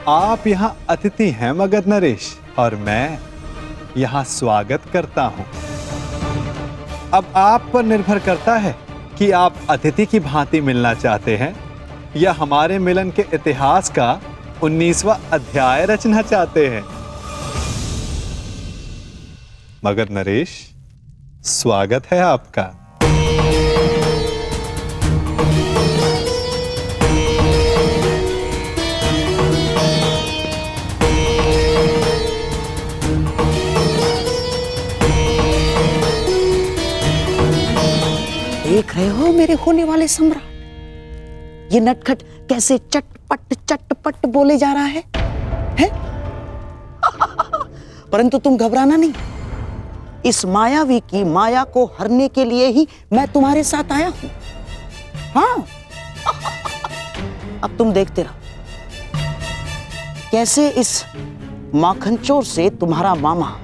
आप यहाँ अतिथि हैं मगध नरेश, और मैं यहाँ स्वागत करता हूँ। अब आप पर निर्भर करता है कि आप अतिथि की भांति मिलना चाहते हैं या हमारे मिलन के इतिहास का 19वां अध्याय रचना चाहते हैं। मगध नरेश, स्वागत है आपका। देख रहे हो मेरे होने वाले सम्राट, ये नटखट कैसे चटपट चटपट बोले जा रहा है? परंतु तुम घबराना नहीं, इस मायावी की माया को हरने के लिए ही मैं तुम्हारे साथ आया हूं। हाँ, अब तुम देखते रहो कैसे इस माखनचोर से तुम्हारा मामा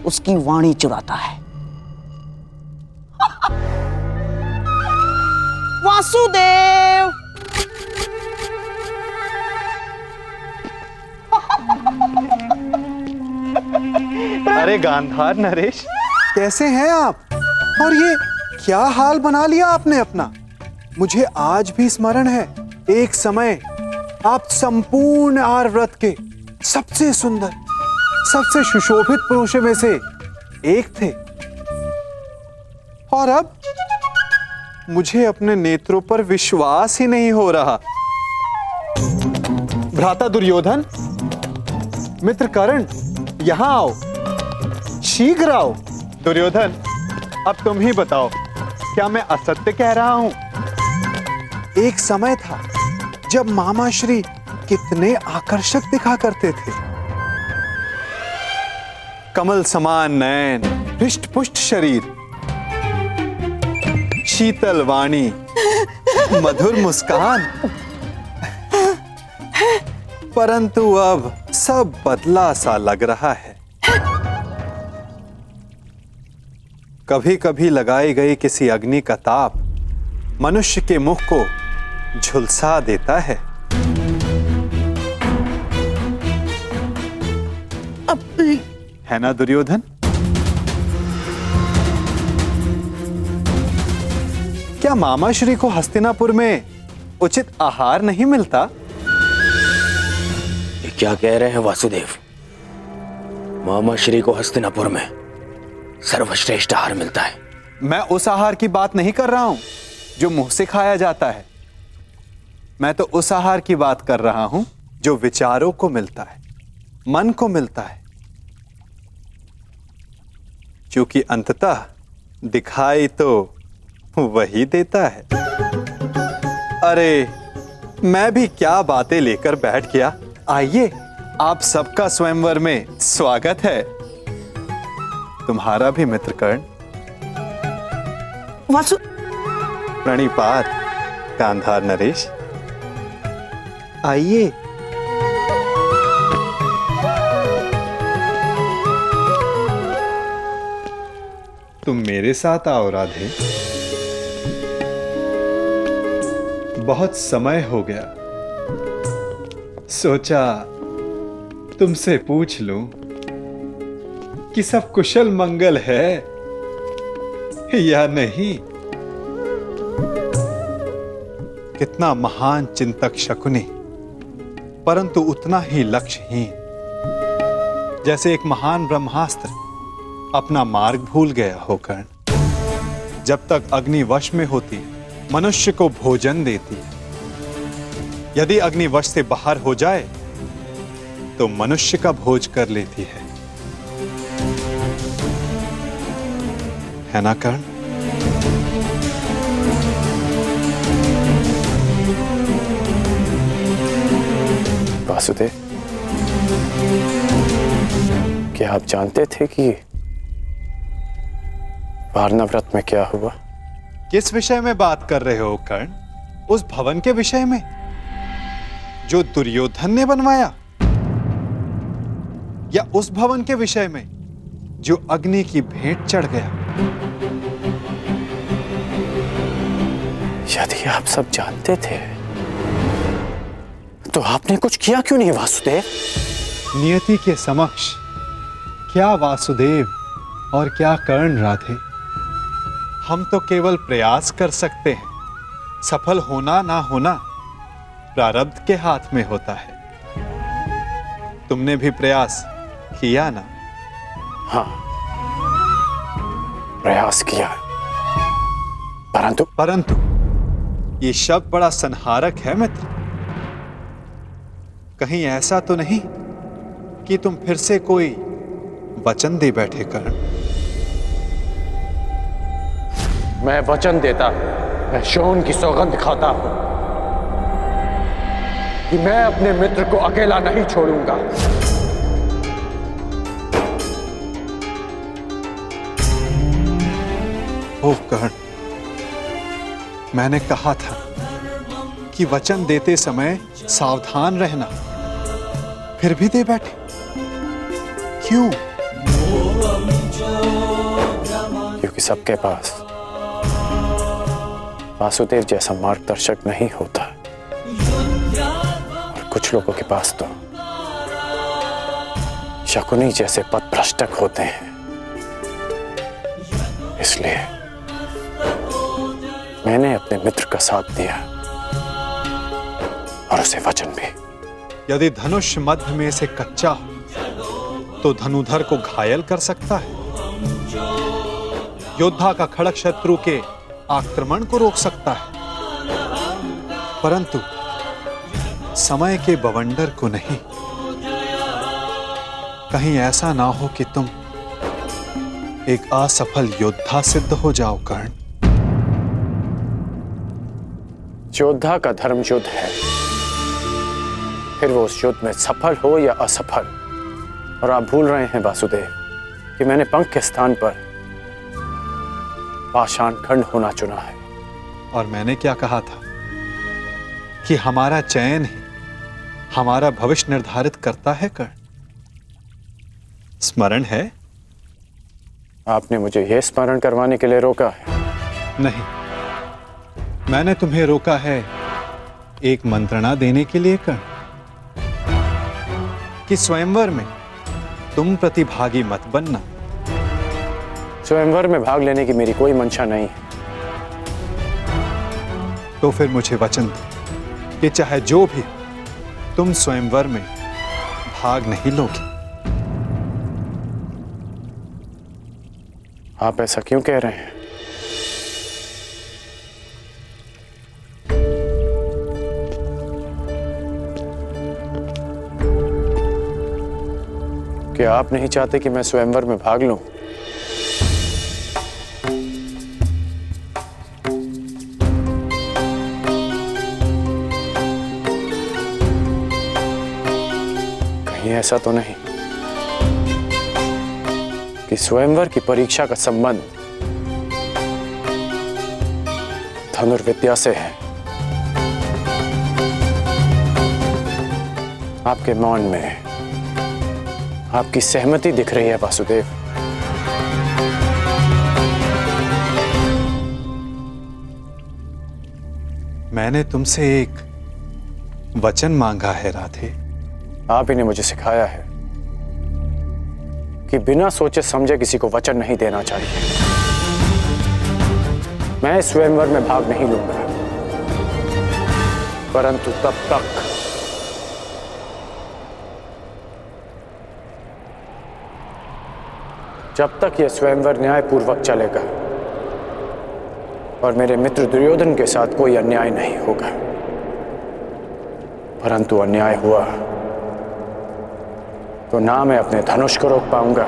उसकी वाणी चुराता है। वासुदेव, अरे गांधार नरेश, कैसे हैं आप? और ये क्या हाल बना लिया आपने अपना? मुझे आज भी स्मरण है, एक समय आप संपूर्ण आर्यव्रत के सबसे सुंदर, सबसे सुशोभित पुरुषों में से एक थे। और अब मुझे अपने नेत्रों पर विश्वास ही नहीं हो रहा। भ्राता दुर्योधन, मित्र कर्ण, यहां आओ, शीघ्र आओ। दुर्योधन, अब तुम ही बताओ, क्या मैं असत्य कह रहा हूं? एक समय था जब मामा श्री कितने आकर्षक दिखा करते थे। कमल समान नयन, हृष्ट पुष्ट शरीर, शीतल वाणी, मधुर मुस्कान। परंतु अब सब बदला सा लग रहा है। कभी कभी लगाई गई किसी अग्नि का ताप मनुष्य के मुख को झुलसा देता है। है ना दुर्योधन? क्या मामा श्री को हस्तिनापुर में उचित आहार नहीं मिलता? ये क्या कह रहे हैं वासुदेव? मामा श्री को हस्तिनापुर में सर्वश्रेष्ठ आहार मिलता है। मैं उस आहार की बात नहीं कर रहा हूं जो मुंह से खाया जाता है। मैं तो उस आहार की बात कर रहा हूं जो विचारों को मिलता है, मन को मिलता है, क्योंकि अंततः दिखाई तो वही देता है। अरे, मैं भी क्या बातें लेकर बैठ गया। आइए, आप सबका स्वयंवर में स्वागत है। तुम्हारा भी मित्र कर्ण। वासु, प्रणिपात गांधार नरेश, आइए। तुम मेरे साथ आओ राधे। बहुत समय हो गया, सोचा तुमसे पूछ लूं कि सब कुशल मंगल है या नहीं। कितना महान चिंतक शकुनी, परंतु उतना ही लक्ष्यहीन, जैसे एक महान ब्रह्मास्त्र अपना मार्ग भूल गया हो कर्ण। जब तक अग्नि वश में होती मनुष्य को भोजन देती है, यदि अग्नि वश से बाहर हो जाए तो मनुष्य का भोज कर लेती है ना कर्ण? वासुदेव, क्या आप जानते थे कि वारणाव्रत में क्या हुआ? किस विषय में बात कर रहे हो कर्ण? उस भवन के विषय में जो दुर्योधन ने बनवाया, या उस भवन के विषय में जो अग्नि की भेंट चढ़ गया? यदि आप सब जानते थे तो आपने कुछ किया क्यों नहीं वासुदेव? नियति के समक्ष क्या वासुदेव और क्या कर्ण राधे, हम तो केवल प्रयास कर सकते हैं। सफल होना ना होना प्रारब्ध के हाथ में होता है। तुमने भी प्रयास किया ना? हाँ, प्रयास किया, परंतु ये शब्द बड़ा संहारक है मित्र। कहीं ऐसा तो नहीं कि तुम फिर से कोई वचन दे बैठे कर्ण? मैं वचन देता हूं, मैं शोन की सौगंध खाता हूं कि मैं अपने मित्र को अकेला नहीं छोड़ूंगा। ओह कर्ण, मैंने कहा था कि वचन देते समय सावधान रहना, फिर भी दे बैठे क्यों? क्योंकि सबके पास वासुदेव जैसा मार्गदर्शक नहीं होता, और कुछ लोगों के पास तो शकुनी जैसे पथभ्रष्टक होते हैं। इसलिए मैंने अपने मित्र का साथ दिया और उसे वचन भी। यदि धनुष मध्य में से कच्चा हो तो धनुधर को घायल कर सकता है। योद्धा का खड़ग शत्रु के आक्रमण को रोक सकता है, परंतु समय के बवंडर को नहीं। कहीं ऐसा ना हो कि तुम एक असफल योद्धा सिद्ध हो जाओ कर्ण। योद्धा का धर्म युद्ध है, फिर वो उस युद्ध में सफल हो या असफल। और आप भूल रहे हैं वासुदेव कि मैंने पंख के स्थान पर पाषाण खंड होना चुना है। और मैंने क्या कहा था कि हमारा चयन ही हमारा भविष्य निर्धारित करता है कर्ण, स्मरण है? आपने मुझे यह स्मरण करवाने के लिए रोका है? नहीं, मैंने तुम्हें रोका है एक मंत्रणा देने के लिए कर्ण, कि स्वयंवर में तुम प्रतिभागी मत बनना। स्वयंवर में भाग लेने की मेरी कोई मंशा नहीं है। तो फिर मुझे वचन दो कि चाहे जो भी तुम स्वयंवर में भाग नहीं लोगे। आप ऐसा क्यों कह रहे हैं? क्या आप नहीं चाहते कि मैं स्वयंवर में भाग लूं? कहीं ऐसा तो नहीं कि स्वयंवर की परीक्षा का संबंध धनुर्विद्या से है? आपके मौन में आपकी सहमति दिख रही है वासुदेव। मैंने तुमसे एक वचन मांगा है राधे। आप ही ने मुझे सिखाया है कि बिना सोचे समझे किसी को वचन नहीं देना चाहिए। मैं स्वयंवर में भाग नहीं लूंगा, परंतु तब तक जब तक यह स्वयंवर न्यायपूर्वक चलेगा और मेरे मित्र दुर्योधन के साथ कोई अन्याय नहीं होगा। परंतु अन्याय हुआ तो ना मैं अपने धनुष को रोक पाऊंगा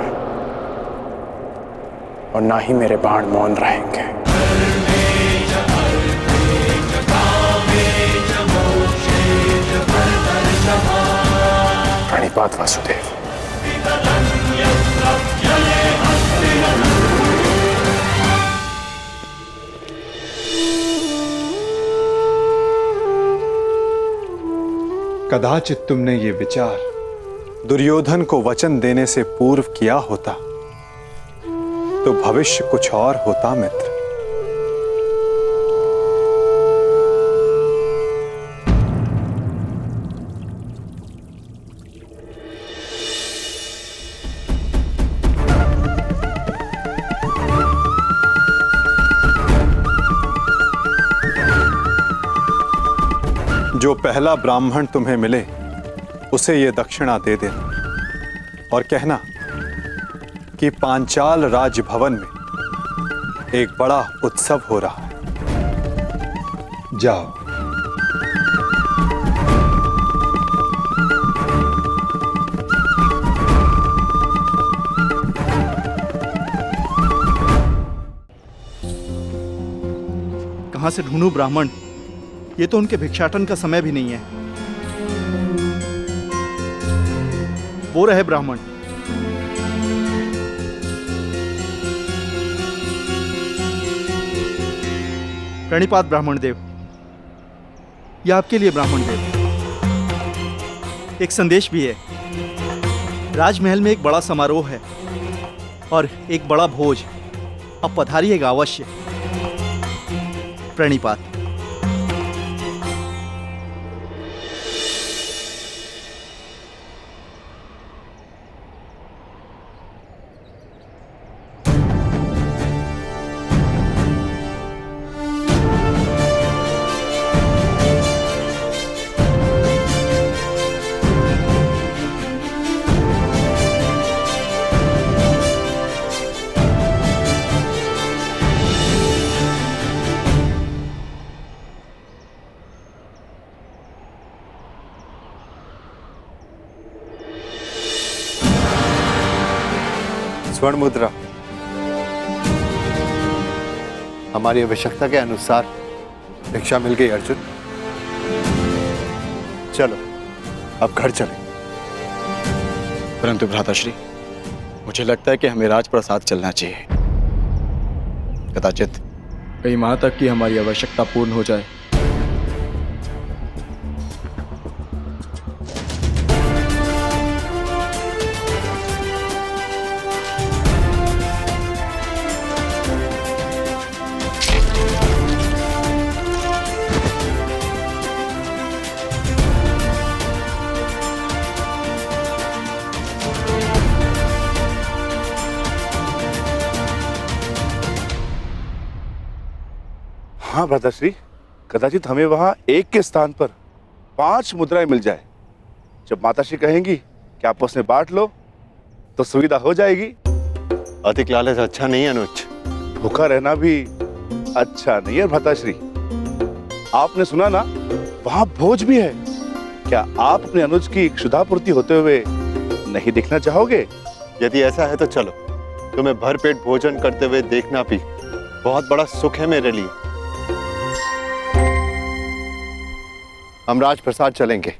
और ना ही मेरे बाण मौन रहेंगे। प्रणिपात वासुदेव। कदाचित तुमने ये विचार दुर्योधन को वचन देने से पूर्व किया होता तो भविष्य कुछ और होता मित्र। जो पहला ब्राह्मण तुम्हें मिले उसे ये दक्षिणा दे देना और कहना कि पांचाल राजभवन में एक बड़ा उत्सव हो रहा है। जाओ। कहां से ढूंढूं ब्राह्मण? ये तो उनके भिक्षाटन का समय भी नहीं है। वो रहे ब्राह्मण। प्रणिपात ब्राह्मण देव। यह आपके लिए ब्राह्मण देव। एक संदेश भी है। राजमहल में एक बड़ा समारोह है और एक बड़ा भोज। अब पधारिएगा अवश्य। प्रणिपात। स्वर्ण मुद्रा हमारी आवश्यकता के अनुसार भिक्षा मिल गई अर्जुन। चलो अब घर चलें। परंतु भ्राताश्री, मुझे लगता है कि हमें राजप्रसाद चलना चाहिए। कदाचित कई माह तक की हमारी आवश्यकता पूर्ण हो जाए। हाँ भ्राताश्री, कदाचित हमें वहां एक के स्थान पर 5 मुद्राएं मिल जाए। जब माताश्री कहेंगी कि आपस में बांट लो तो सुविधा हो जाएगी। अधिक लालच अच्छा नहीं है अनुज। भूखा रहना भी अच्छा नहीं है भ्राताश्री। आपने सुना ना, वहां भोज भी है। क्या आप अपने अनुज की क्षुधापूर्ति होते हुए नहीं देखना चाहोगे? यदि ऐसा है तो चलो। तुम्हें भरपेट भोजन करते हुए देखना भी बहुत बड़ा सुख है मेरे लिए। हम राजप्रसाद चलेंगे।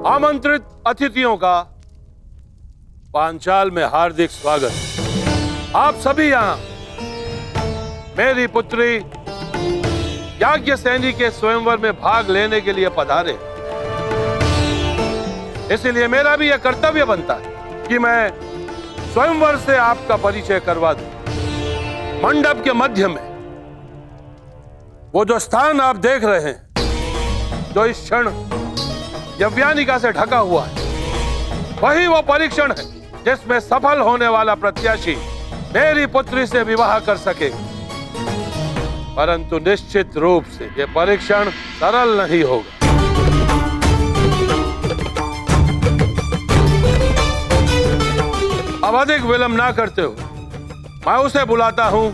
आमंत्रित अतिथियों का पांचाल में हार्दिक स्वागत। आप सभी यहाँ मेरी पुत्री याज्ञसेनी के स्वयंवर में भाग लेने के लिए पधारे। इसलिए मेरा भी यह कर्तव्य बनता है कि मैं स्वयंवर से आपका परिचय करवा दूं। मंडप के मध्य में वो जो स्थान आप देख रहे हैं, जो इस क्षण यव्यानिका से ढका हुआ है, वही वो परीक्षण है जिसमें सफल होने वाला प्रत्याशी मेरी पुत्री से विवाह कर सके। परंतु निश्चित रूप से यह परीक्षण सरल नहीं होगा। अब अधिक विलंब ना करते हुए मैं उसे बुलाता हूं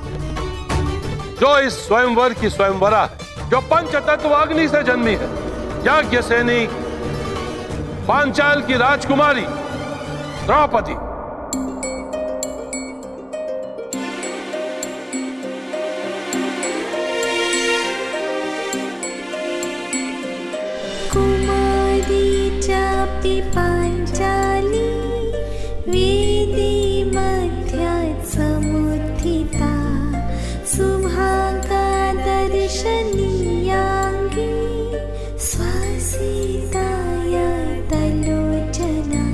जो इस स्वयंवर की स्वयंवरा है, जो पंचतत्व अग्नि से जन्मी है, याज्ञसेनी पांचाल की राजकुमारी द्रौपदी। पाञ्चाली वेदी मध्यात् समुत्थिता सुभागा दर्शनीयाङ्गी स्वसीताय तलोचना।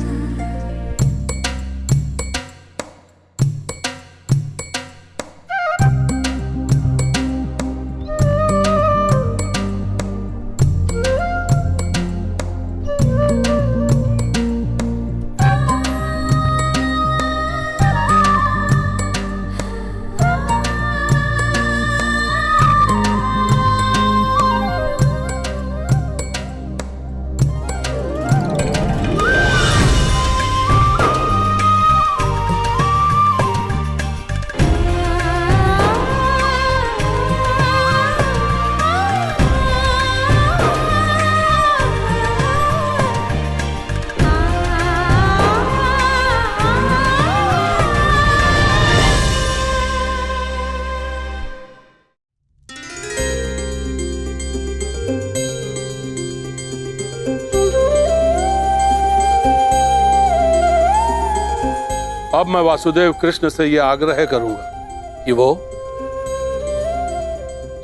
अब मैं वासुदेव कृष्ण से यह आग्रह करूंगा कि वो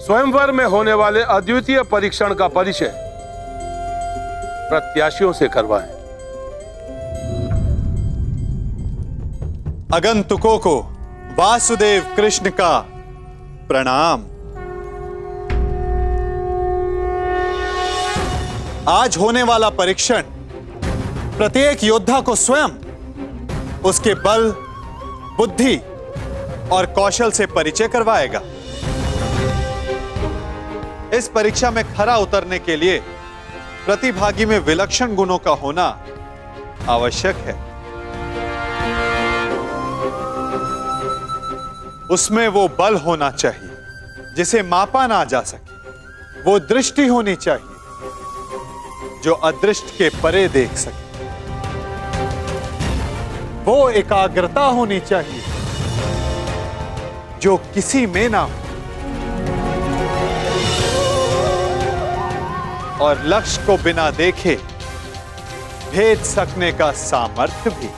स्वयंवर में होने वाले अद्वितीय परीक्षण का परिचय प्रत्याशियों से करवाएं। आगंतुकों को वासुदेव कृष्ण का प्रणाम। आज होने वाला परीक्षण प्रत्येक योद्धा को स्वयं उसके बल, बुद्धि और कौशल से परिचय करवाएगा। इस परीक्षा में खरा उतरने के लिए प्रतिभागी में विलक्षण गुणों का होना आवश्यक है। उसमें वो बल होना चाहिए जिसे मापा ना जा सके, वो दृष्टि होनी चाहिए जो अदृष्ट के परे देख सके, वो एकाग्रता होनी चाहिए जो किसी में ना हो, और लक्ष्य को बिना देखे भेद सकने का सामर्थ्य भी।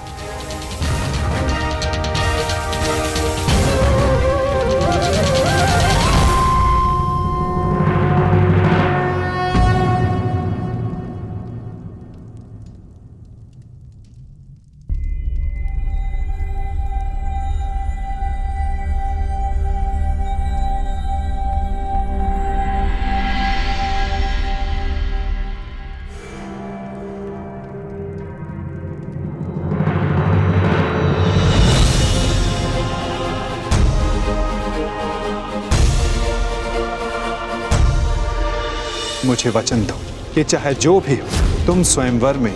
मुझे वचन दो कि चाहे जो भी हो, तुम स्वयंवर में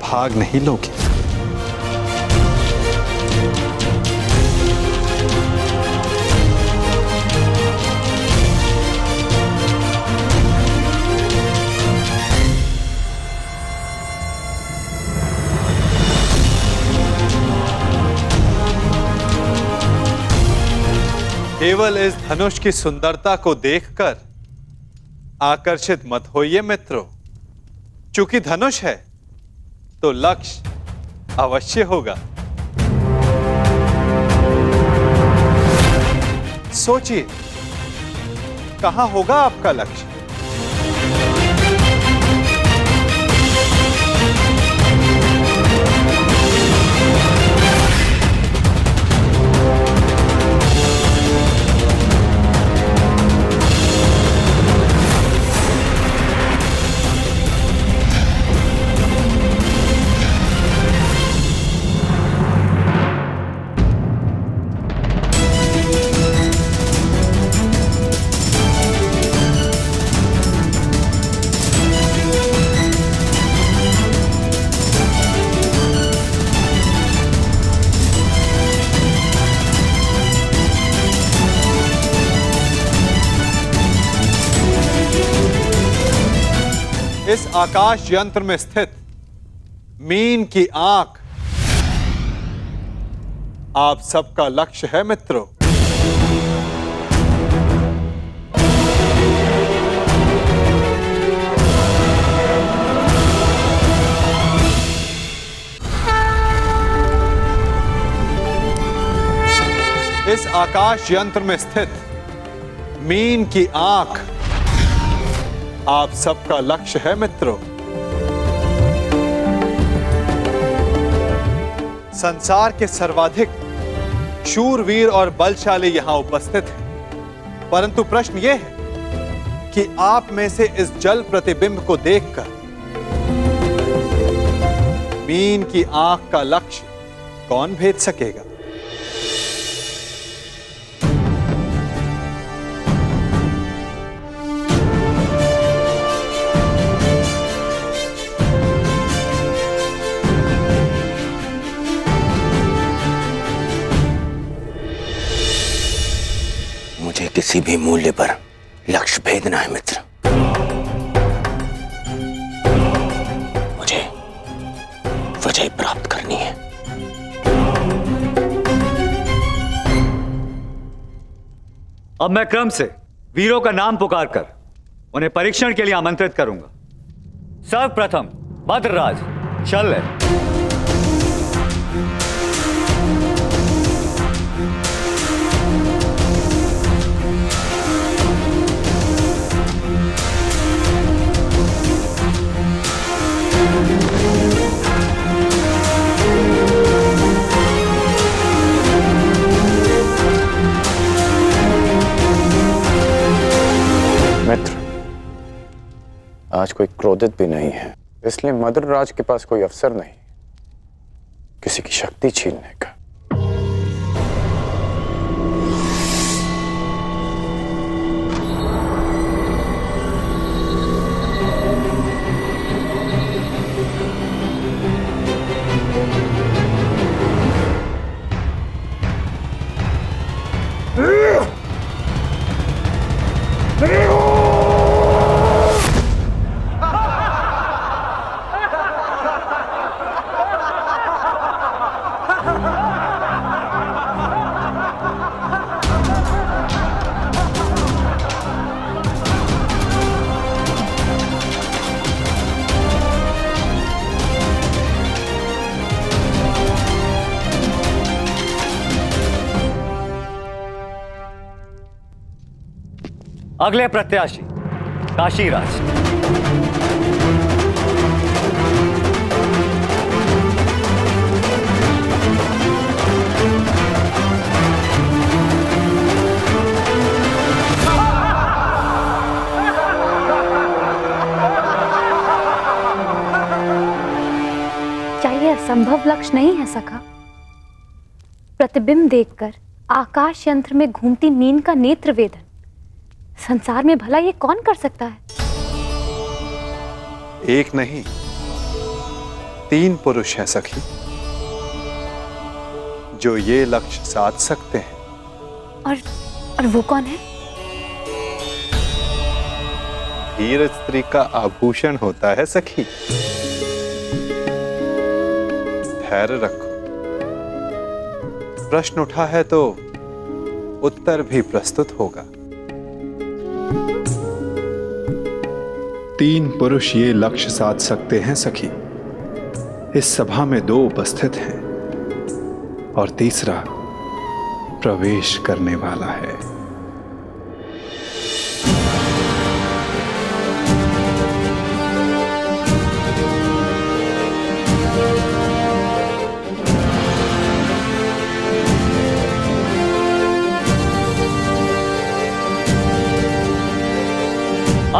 भाग नहीं लोगे। केवल इस धनुष की सुंदरता को देखकर आकर्षित मत होइए मित्रों, चूंकि धनुष है तो लक्ष्य अवश्य होगा। सोचिए, कहां होगा आपका लक्ष्य? इस आकाश यंत्र में स्थित मीन की आंख आप सबका लक्ष्य है मित्रों। इस आकाश यंत्र में स्थित मीन की आंख आप सबका लक्ष्य है मित्रों। संसार के सर्वाधिक शूरवीर और बलशाली यहां उपस्थित हैं, परंतु प्रश्न यह है कि आप में से इस जल प्रतिबिंब को देखकर मीन की आंख का लक्ष्य कौन भेद सकेगा? मुझे किसी भी मूल्य पर लक्ष्य भेदना है मित्र। मुझे विजय प्राप्त करनी है। अब मैं क्रम से वीरों का नाम पुकार कर उन्हें परीक्षण के लिए आमंत्रित करूंगा। सर्वप्रथम भद्रराज शल्य। मित्र, आज कोई क्रोधित भी नहीं है, इसलिए मद्रराज के पास कोई अवसर नहीं किसी की शक्ति छीनने का। अगले प्रत्याशी काशीराज। क्या यह असंभव लक्ष्य नहीं है सखा? प्रतिबिंब देखकर आकाश यंत्र में घूमती मीन का नेत्र वेदन संसार में भला ये कौन कर सकता है? एक नहीं 3 पुरुष हैं सखी, जो ये लक्ष्य साध सकते हैं। और वो कौन है? धीर स्त्री का आभूषण होता है सखी। धैर्य रखो, प्रश्न उठा है तो उत्तर भी प्रस्तुत होगा। 3 पुरुष ये लक्ष्य साध सकते हैं सखी। इस सभा में 2 उपस्थित हैं और तीसरा प्रवेश करने वाला है।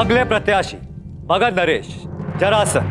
अगले प्रत्याशी भगत नरेश जरासन।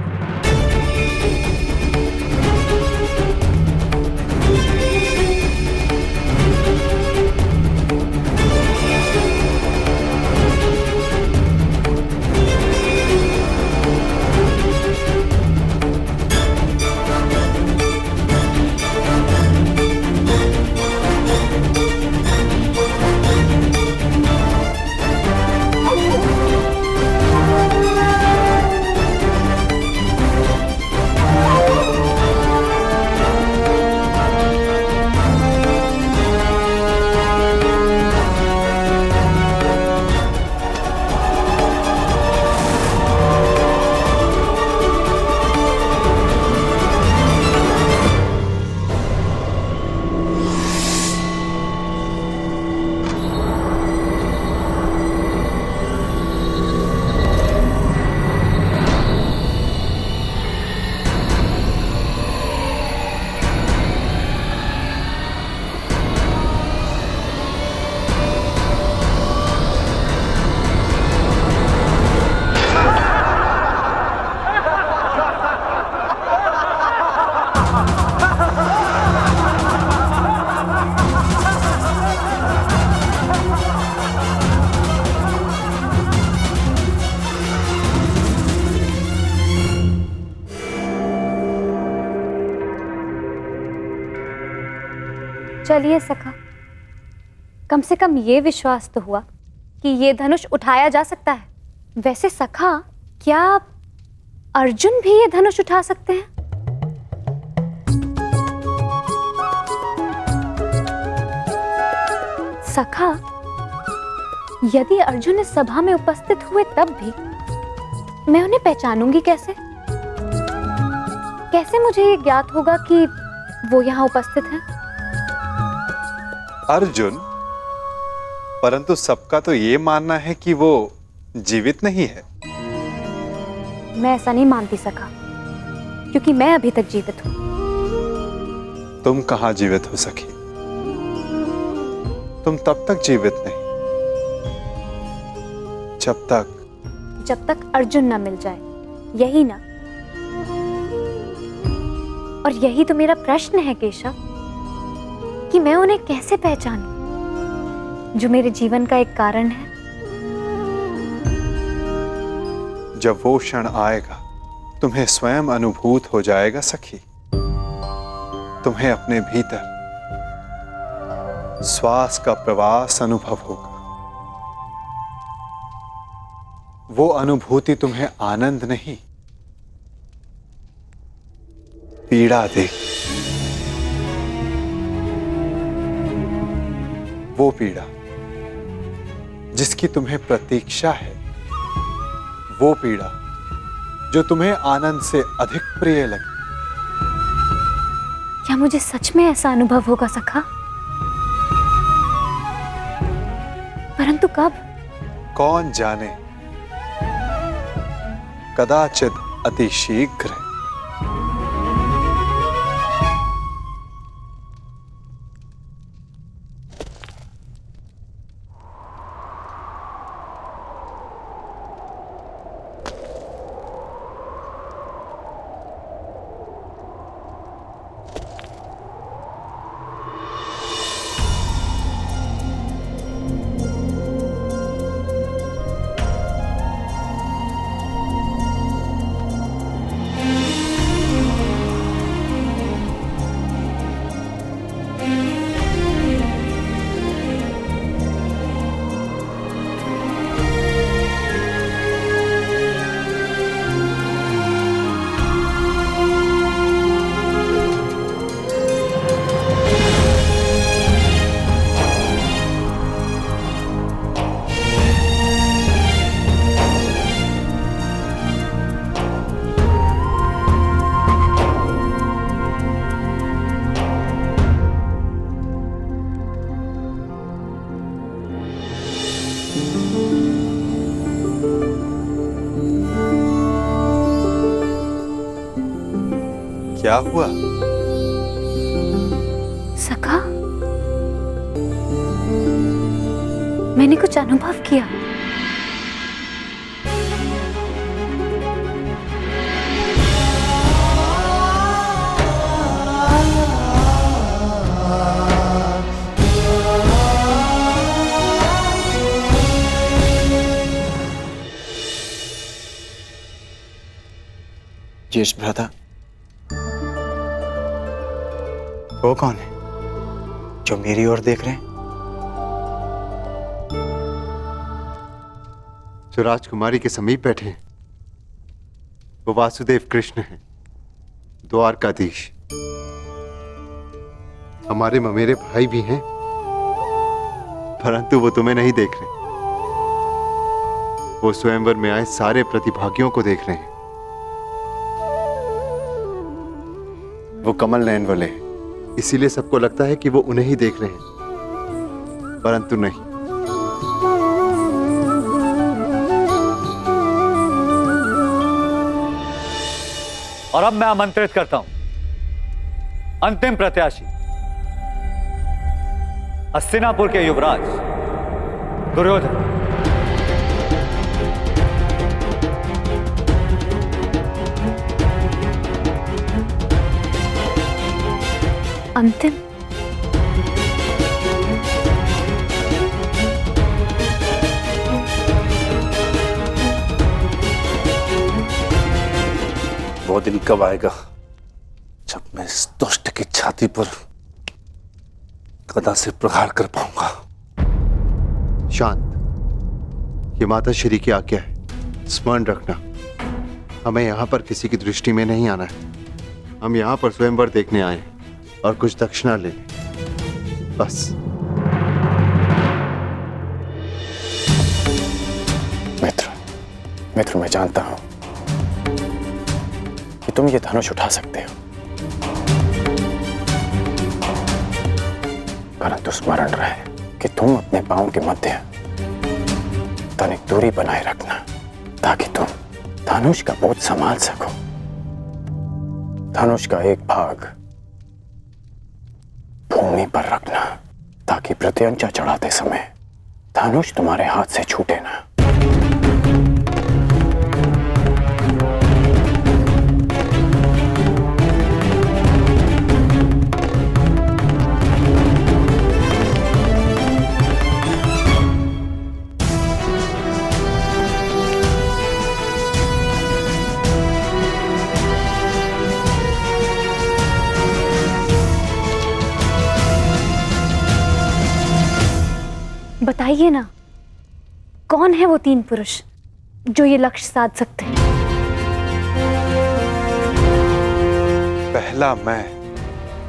चलिए सखा, कम से कम ये विश्वास तो हुआ कि ये धनुष उठाया जा सकता है। वैसे सखा, क्या अर्जुन भी ये धनुष उठा सकते हैं? सखा, यदि अर्जुन इस सभा में उपस्थित हुए तब भी मैं उन्हें पहचानूंगी कैसे? कैसे मुझे ये ज्ञात होगा कि वो यहाँ उपस्थित हैं? अर्जुन, परंतु सबका तो ये मानना है कि वो जीवित नहीं है। मैं ऐसा नहीं मानती सखा, क्योंकि मैं अभी तक जीवित हूं। तुम कहां जीवित हो सखी? तुम तब तक जीवित नहीं जब तक अर्जुन ना मिल जाए, यही ना? और यही तो मेरा प्रश्न है केशव, कि मैं उन्हें कैसे पहचानूं जो मेरे जीवन का एक कारण है। जब वो क्षण आएगा तुम्हें स्वयं अनुभूत हो जाएगा सखी। तुम्हें अपने भीतर श्वास का प्रवास अनुभव होगा। वो अनुभूति तुम्हें आनंद नहीं, पीड़ा देगी। वो पीड़ा जिसकी तुम्हें प्रतीक्षा है, वो पीड़ा जो तुम्हें आनंद से अधिक प्रिय लगे। क्या मुझे सच में ऐसा अनुभव होगा सखा? परंतु कब? कौन जाने, कदाचित अति शीघ्र। क्या हुआ? सखा, मैंने कुछ अनुभव किया। यश भ्राता, वो कौन है जो मेरी ओर देख रहे हैं? जो राजकुमारी के समीप बैठे हैं वो वासुदेव कृष्ण हैं, द्वारकाधीश। हमारे ममेरे भाई भी हैं, परंतु वो तुम्हें नहीं देख रहे। वो स्वयंवर में आए सारे प्रतिभागियों को देख रहे हैं। वो कमल नयन वाले हैं, इसीलिए सबको लगता है कि वो उन्हें ही देख रहे हैं, परंतु नहीं। और अब मैं आमंत्रित करता हूं अंतिम प्रत्याशी, हस्तिनापुर के युवराज दुर्योधन। अंतिम? वो दिन कब आएगा जब मैं इस दुष्ट की छाती पर गदा से प्रहार कर पाऊंगा। शांत, ये माता श्री की आज्ञा है, स्मरण रखना। हमें यहाँ पर किसी की दृष्टि में नहीं आना है। हम यहाँ पर स्वयंवर देखने आए हैं और कुछ दक्षिणा लेने, बस। मित्र, मैं जानता हूं कि तुम ये धनुष उठा सकते हो, परंतु स्मरण रहे कि तुम अपने पांव के मध्य तनिक दूरी बनाए रखना, ताकि तुम धनुष का बोझ संभाल सको। धनुष का एक भाग भूमि पर रखना, ताकि प्रत्यंचा चढ़ाते समय धनुष तुम्हारे हाथ से छूटे ना। बताइए ना, कौन है वो 3 पुरुष जो ये लक्ष्य साध सकते हैं? पहला मैं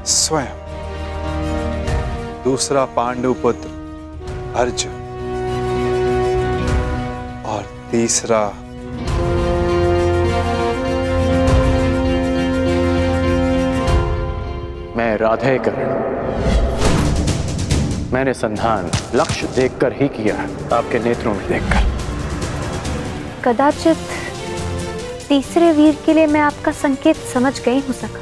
स्वयं, दूसरा पांडु पुत्र अर्जुन और तीसरा मैं राधेकरण। मैंने संधान लक्ष्य देखकर ही किया, आपके नेत्रों में देखकर। कदाचित तीसरे वीर के लिए मैं आपका संकेत समझ गई हूं सखा।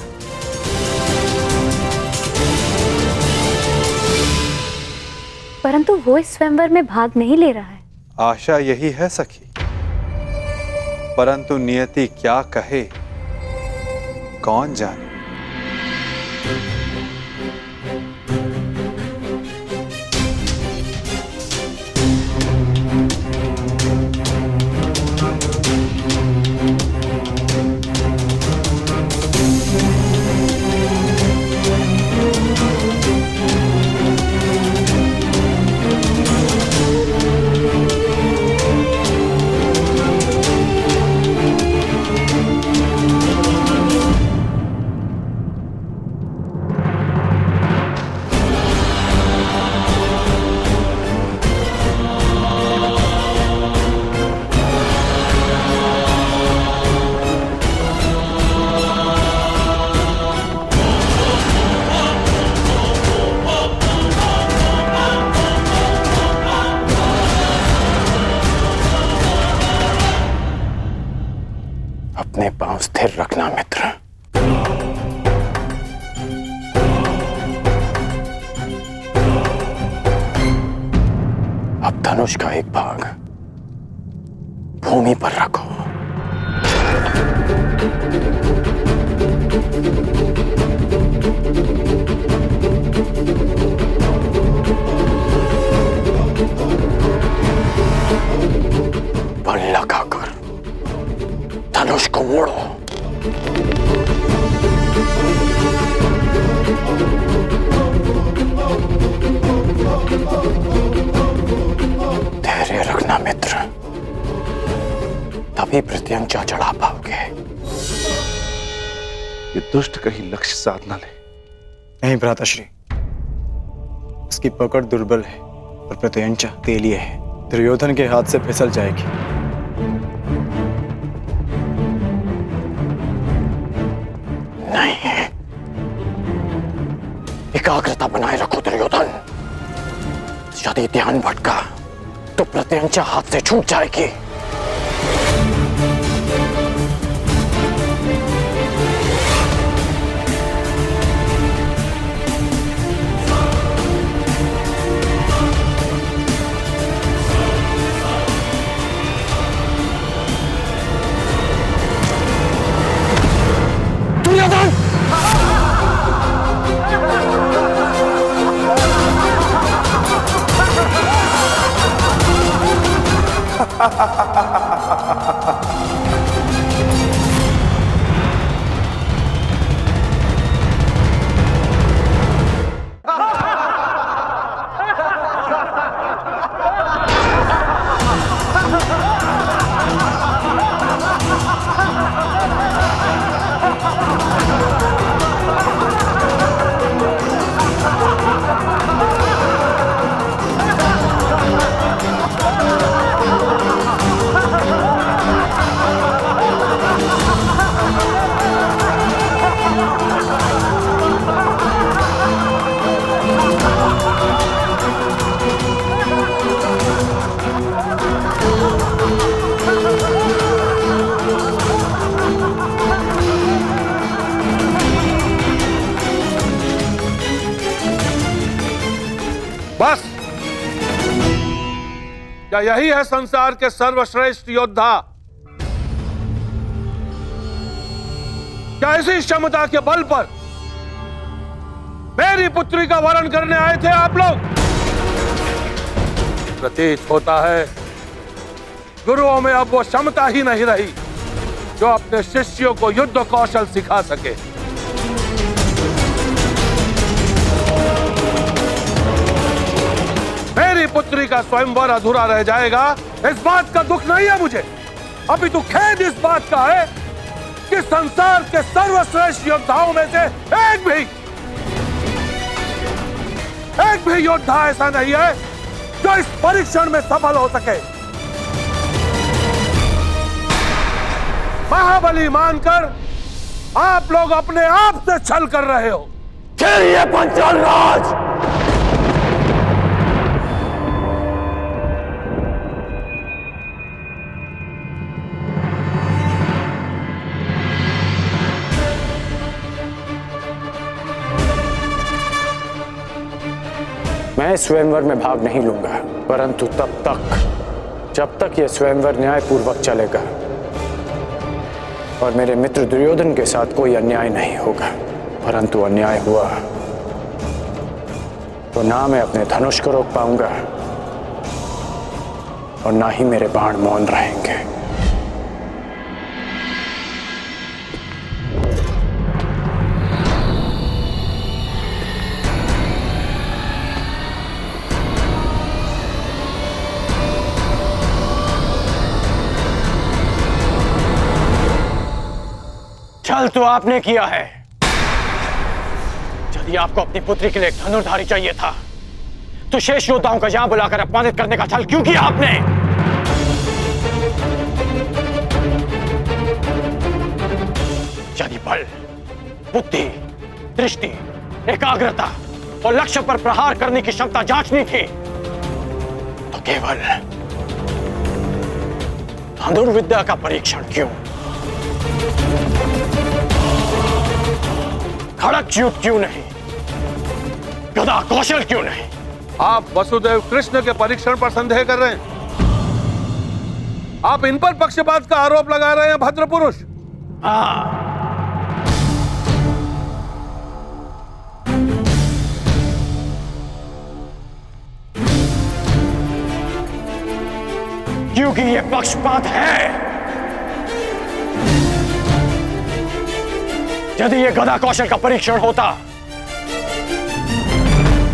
परंतु वो इस स्वयंवर में भाग नहीं ले रहा है। आशा यही है सखी, परंतु नियति क्या कहे कौन जाने। अपने पांव स्थिर रखना मित्र। अब धनुष का एक भाग भूमि पर रखो। बल लगाकर धनुष को मोड़ो। धैर्य रखना मित्र, तभी प्रत्यंचा चढ़ा पाओगे। ये दुष्ट कहीं लक्ष्य साध न ले। नहीं भ्राताश्री, उसकी पकड़ दुर्बल है और प्रत्यंचा तेलीय है, दुर्योधन के हाथ से फिसल जाएगी। नहीं, एकाग्रता बनाए रखो दुर्योधन। यदि ध्यान भटका तो प्रत्यंचा हाथ से छूट जाएगी। दुर्योधन! क्या यही है संसार के सर्वश्रेष्ठ योद्धा? क्या इसी क्षमता के बल पर मेरी पुत्री का वरण करने आए थे आप लोग? प्रतीत होता है गुरुओं में अब वो क्षमता ही नहीं रही जो अपने शिष्यों को युद्ध कौशल सिखा सके। मेरी पुत्री का स्वयंवर अधूरा रह जाएगा, इस बात का दुख नहीं है मुझे, अपितु खेद इस बात का है कि संसार के सर्वश्रेष्ठ योद्धाओं में से एक भी योद्धा ऐसा नहीं है जो इस परीक्षण में सफल हो सके। महाबली मानकर आप लोग अपने आप से छल कर रहे हो। चलिए पंचाल राज, मैं स्वयंवर में भाग नहीं लूंगा, परंतु तब तक जब तक यह स्वयंवर न्यायपूर्वक चलेगा और मेरे मित्र दुर्योधन के साथ कोई अन्याय नहीं होगा। परंतु अन्याय हुआ तो ना मैं अपने धनुष को रोक पाऊंगा और ना ही मेरे बाण मौन रहेंगे। छल तो आपने किया है। यदि आपको अपनी पुत्री के लिए एक धनुर्धारी चाहिए था तो शेष योद्धाओं का यहां बुलाकर अपमानित करने का छल क्यों किया आपने? यदि बल, बुद्धि, दृष्टि, एकाग्रता और लक्ष्य पर प्रहार करने की क्षमता जांचनी थी तो केवल धनुर्विद्या का परीक्षण क्यों? खड़क युद्ध क्यों नहीं? गदा कौशल क्यों नहीं? आप वसुदेव कृष्ण के परीक्षण पर संदेह कर रहे हैं। आप इन पर पक्षपात का आरोप लगा रहे हैं भद्र पुरुष। हाँ, क्योंकि ये पक्षपात है। यदि ये गदा कौशल का परीक्षण होता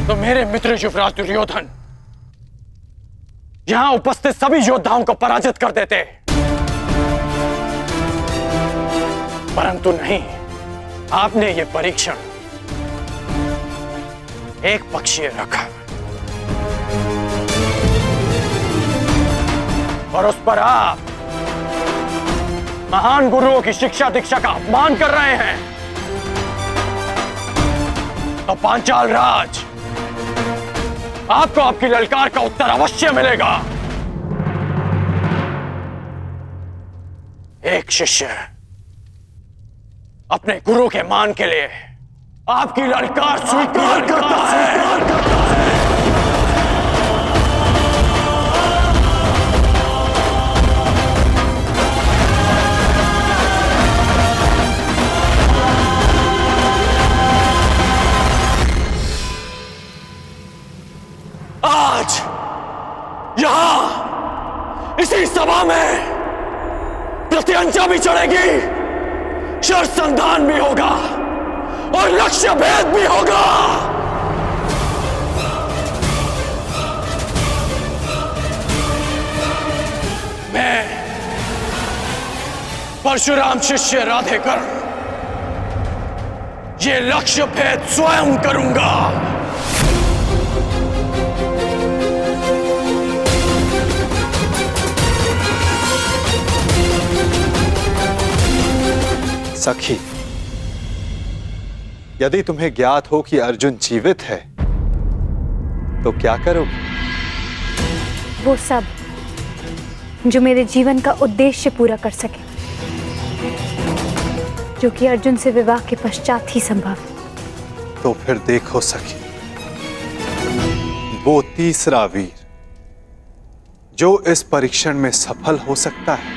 तो मेरे मित्र युवराज दुर्योधन यहां उपस्थित सभी योद्धाओं को पराजित कर देते, परंतु नहीं, आपने ये परीक्षण एक पक्षीय रखा और उस पर आप महान गुरुओं की शिक्षा दीक्षा का अपमान कर रहे हैं। तो पांचाल राज, आपको आपकी ललकार का उत्तर अवश्य मिलेगा। एक शिष्य अपने गुरु के मान के लिए आपकी ललकार स्वीकार करता है। आज यहां इसी सभा में प्रत्यंचा भी चढ़ेगी, शर्त संधान भी होगा और लक्ष्य भेद भी होगा। मैं परशुराम शिष्य राधेकर ये लक्ष्य भेद स्वयं करूंगा। सखी, यदि तुम्हें ज्ञात हो कि अर्जुन जीवित है तो क्या करोगे? वो सब जो मेरे जीवन का उद्देश्य पूरा कर सके, जो कि अर्जुन से विवाह के पश्चात ही संभव है। तो फिर देखो सखी, वो तीसरा वीर जो इस परीक्षण में सफल हो सकता है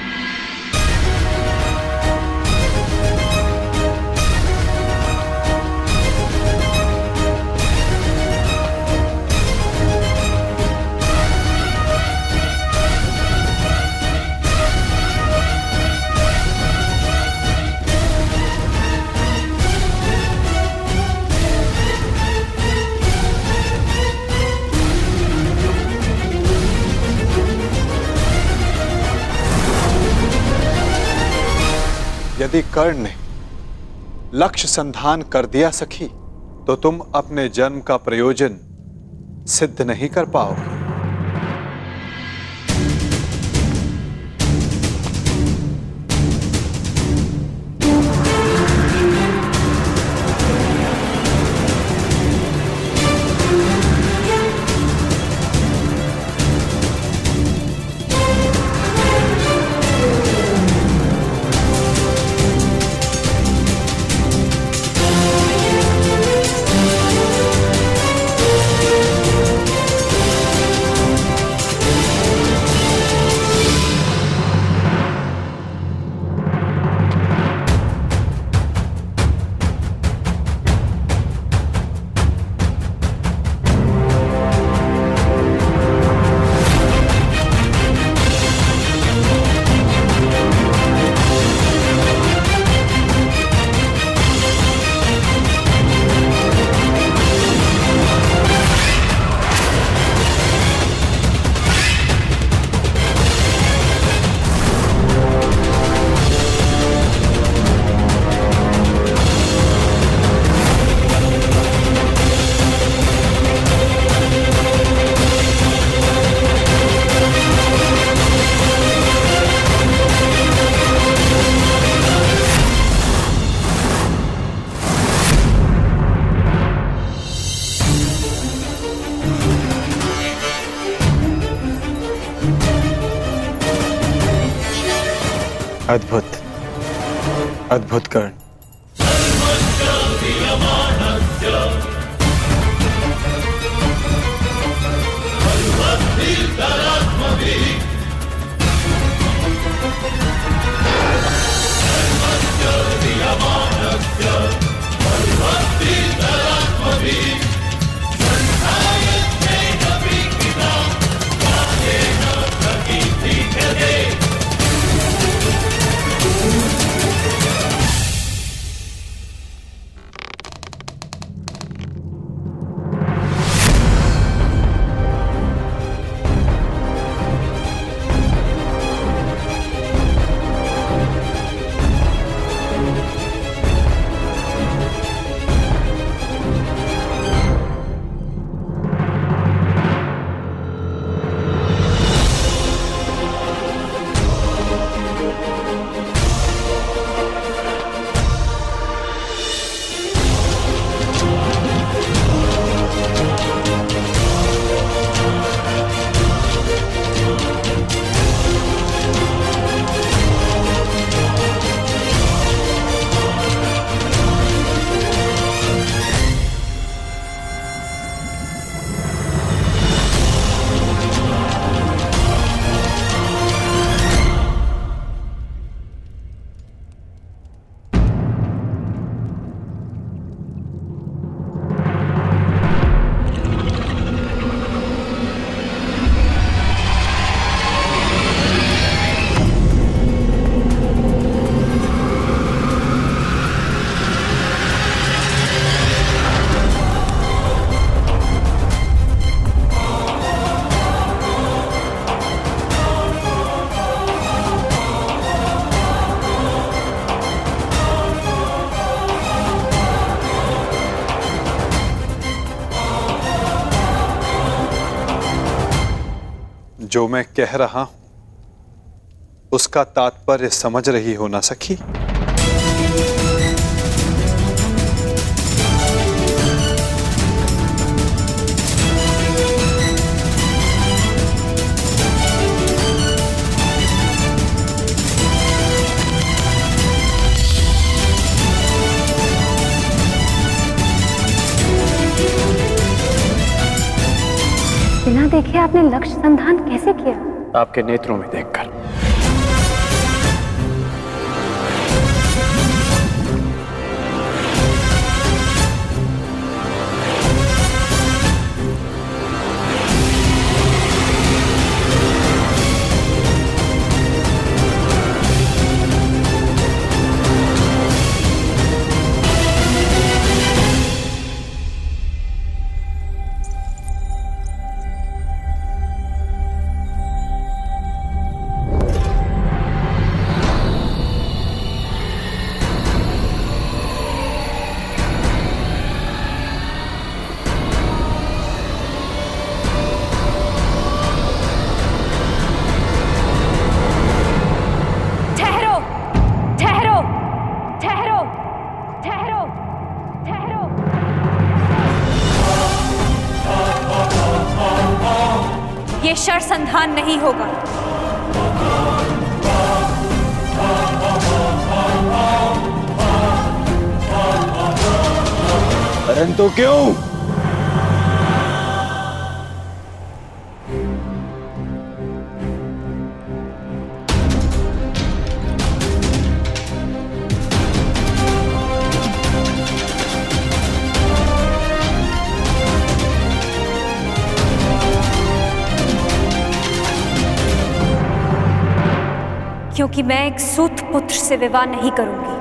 यदि कर्ण ने लक्ष्य संधान कर दिया सखी, तो तुम अपने जन्म का प्रयोजन सिद्ध नहीं कर पाओगे। अद्भुत, अद्भुत कर्ण। जो मैं कह रहा हूं उसका तात्पर्य समझ रही हो ना सखी? बिना देखे आपने लक्ष्य संधान कैसे किया? आपके नेत्रों में देखकर। ये शरसंधान नहीं होगा। परंतु क्यों? क्योंकि मैं एक सूत पुत्र से विवाह नहीं करूंगी।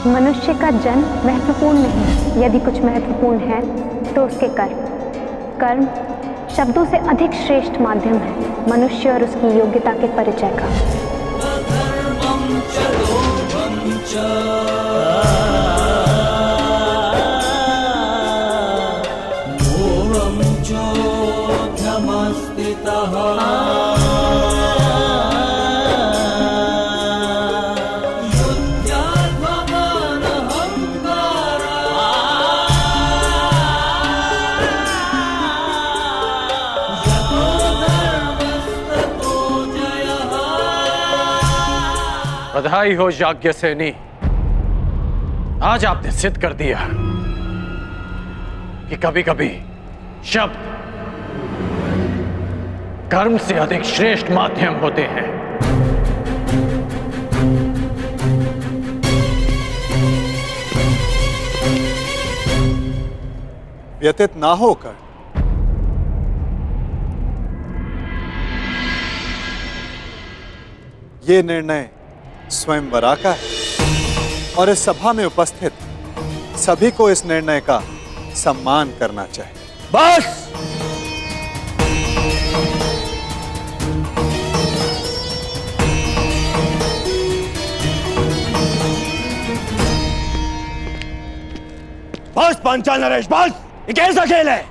मनुष्य का जन्म महत्वपूर्ण नहीं, यदि कुछ महत्वपूर्ण है तो उसके कर्म। कर्म शब्दों से अधिक श्रेष्ठ माध्यम है मनुष्य और उसकी योग्यता के परिचय का। बधाई हो याज्ञसेनी, आज आपने सिद्ध कर दिया कि कभी कभी शब्द कर्म से अधिक श्रेष्ठ माध्यम होते हैं। व्यतीत ना होकर ये निर्णय स्वयंवरा का है और इस सभा में उपस्थित सभी को इस निर्णय का सम्मान करना चाहिए। बस! बस पांचाल नरेश, बस! ये कैसा खेल है?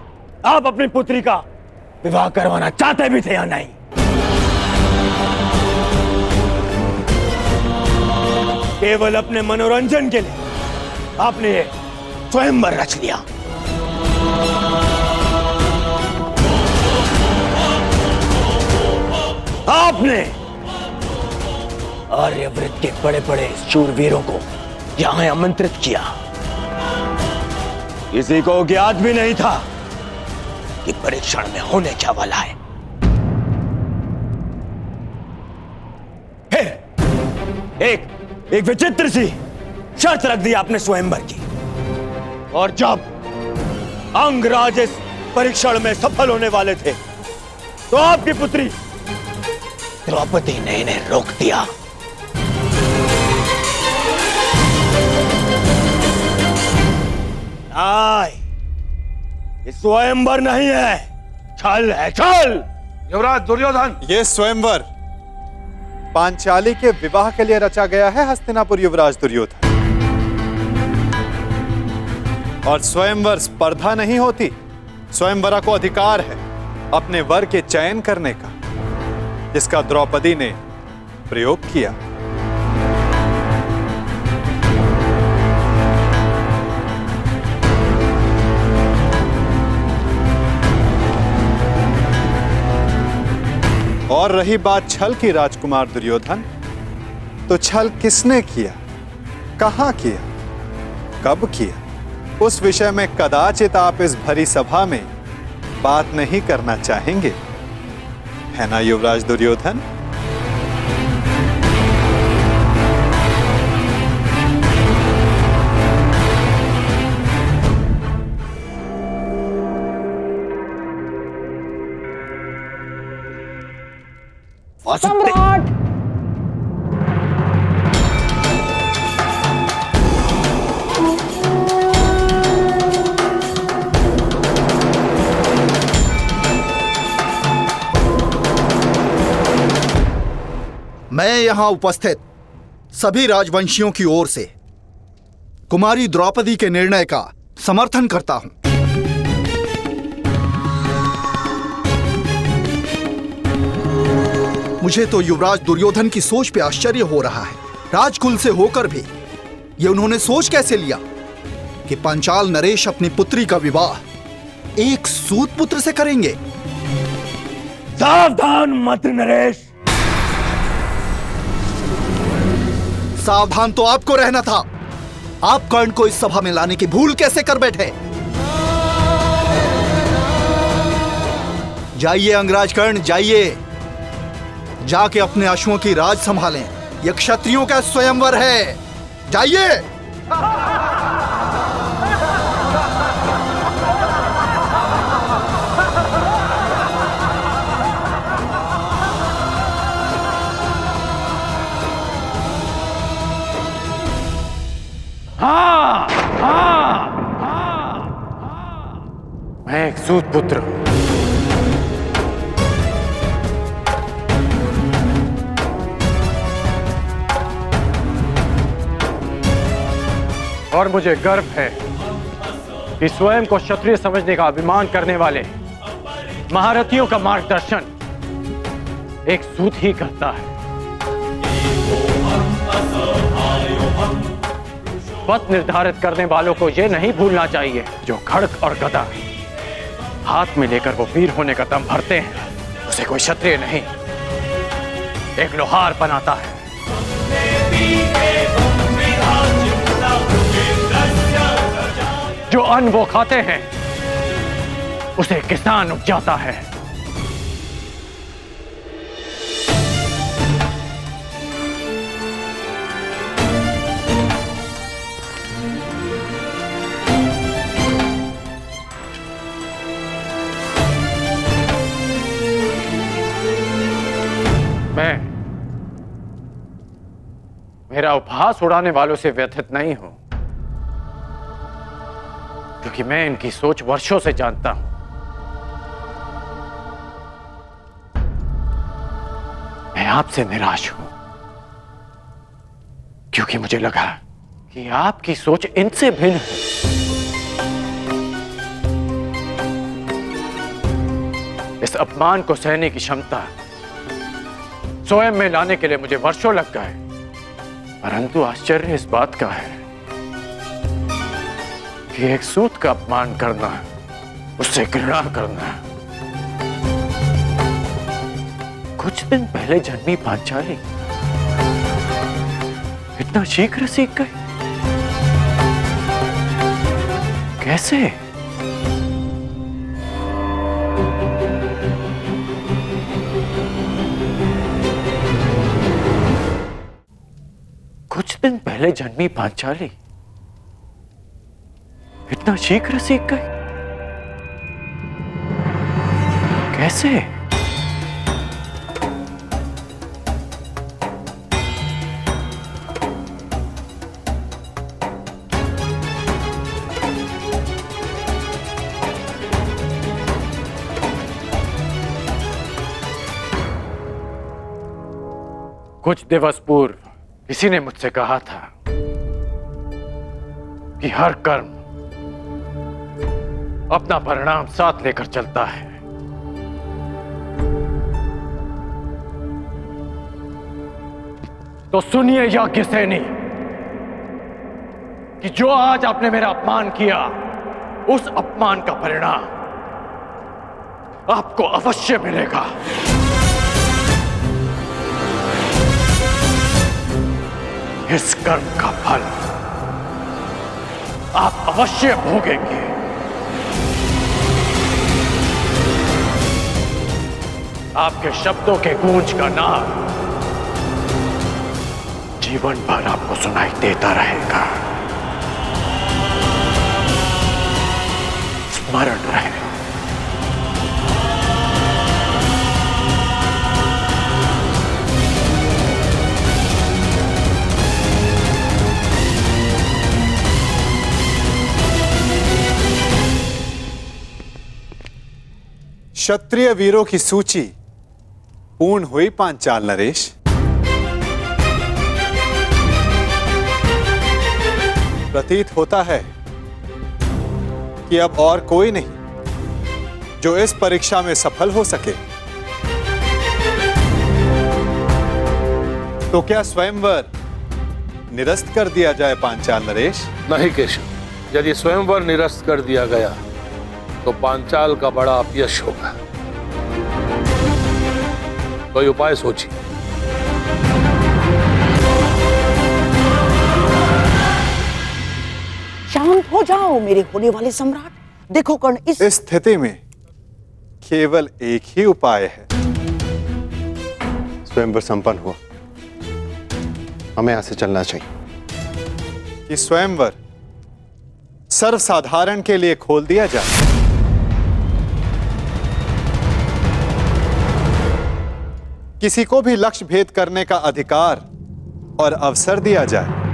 आप अपनी पुत्री का विवाह करवाना चाहते भी थे या नहीं? केवल अपने मनोरंजन के लिए आपने ये स्वयंवर रच लिया। आपने आर्यव्रत के बड़े बड़े शूरवीरों को यहां आमंत्रित किया। किसी को ज्ञात भी नहीं था कि परीक्षण में होने क्या वाला है। फिर एक विचित्र सी शर्त रख दी आपने स्वयंवर की, और जब अंगराज इस परीक्षण में सफल होने वाले थे तो आपकी पुत्री द्रौपदी ने इन्हें रोक दिया। ये स्वयंवर नहीं है, छल है, छल। युवराज दुर्योधन, ये स्वयंवर पांचाली के विवाह के लिए रचा गया है हस्तिनापुर युवराज दुर्योधन। और स्वयंवर स्पर्धा नहीं होती, स्वयंवरा को अधिकार है अपने वर के चयन करने का, जिसका द्रौपदी ने प्रयोग किया। और रही बात छल की राजकुमार दुर्योधन, तो छल किसने किया, कहां किया, कब किया, उस विषय में कदाचित आप इस भरी सभा में बात नहीं करना चाहेंगे, है ना युवराज दुर्योधन? सम्राट! मैं यहां उपस्थित सभी राजवंशियों की ओर से कुमारी द्रौपदी के निर्णय का समर्थन करता हूं। मुझे तो युवराज दुर्योधन की सोच पे आश्चर्य हो रहा है। राजकुल से होकर भी ये उन्होंने सोच कैसे लिया कि पांचाल नरेश अपनी पुत्री का विवाह एक सूत पुत्र से करेंगे। सावधान मंत्री नरेश। सावधान तो आपको रहना था। आप कर्ण को इस सभा में लाने की भूल कैसे कर बैठे? जाइए अंगराज कर्ण, जाइए, जाके अपने अश्वों की राज संभालें। यह क्षत्रियों का स्वयंवर है, जाइए। हाँ, हाँ, हाँ, मैं एक सूत पुत्र हूं। और मुझे गर्व है कि स्वयं को क्षत्रिय समझने का अभिमान करने वाले महारथियों का मार्गदर्शन एक सूत ही करता है। पथ निर्धारित करने वालों को यह नहीं भूलना चाहिए, जो खड्ग और गदा हाथ में लेकर वो वीर होने का दम भरते हैं, उसे कोई क्षत्रिय नहीं, एक लोहार बनाता है। जो अन्न वो खाते हैं उसे किसान उपजाता है। मेरा उपहास उड़ाने वालों से व्यथित नहीं हूं, क्योंकि मैं इनकी सोच वर्षों से जानता हूं। मैं आपसे निराश हूं, क्योंकि मुझे लगा कि आपकी सोच इनसे भिन्न है। इस अपमान को सहने की क्षमता स्वयं में लाने के लिए मुझे वर्षों लग गए, परंतु आश्चर्य इस बात का है कि एक सूत का अपमान करना, उससे घृणा करना कुछ दिन पहले जन्मी पांचाली इतना शीघ्र सीख गए? कैसे? कुछ दिन पहले जन्मी पांचाली इतना शीघ्र सीख गए? कैसे? कुछ दिवस पूर्व किसी ने मुझसे कहा था कि हर कर्म अपना परिणाम साथ लेकर चलता है। तो सुनिए याज्ञसेनी कि जो आज आपने मेरा अपमान किया, उस अपमान का परिणाम आपको अवश्य मिलेगा। इस कर्म का फल आप अवश्य भोगेंगे। आपके शब्दों के गूंज का नाद जीवन भर आपको सुनाई देता रहेगा। स्मरण रहे। क्षत्रिय वीरों की सूची पूर्ण हुई पांचाल नरेश। प्रतीत होता है कि अब और कोई नहीं जो इस परीक्षा में सफल हो सके। तो क्या स्वयंवर निरस्त कर दिया जाए पांचाल नरेश? नहीं केशव, यदि स्वयंवर निरस्त कर दिया गया तो पांचाल का बड़ा अपयश होगा। कोई उपाय सोचिए। शांत हो जाओ मेरे होने वाले सम्राट। देखो कर्ण, इस स्थिति में केवल एक ही उपाय है। स्वयंवर संपन्न हुआ, हमें यहां से चलना चाहिए। कि स्वयंवर सर्वसाधारण के लिए खोल दिया जाए। किसी को भी लक्ष्य भेद करने का अधिकार और अवसर दिया जाए।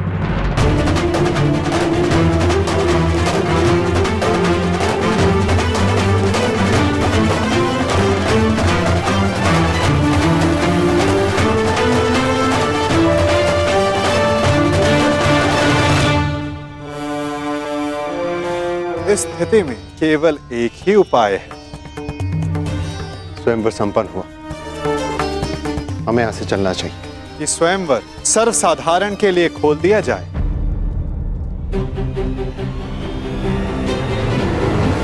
इस स्थिति में केवल एक ही उपाय है। स्वयंवर संपन्न हुआ, हमें यहां से चलना चाहिए। कि स्वयंवर सर्वसाधारण के लिए खोल दिया जाए।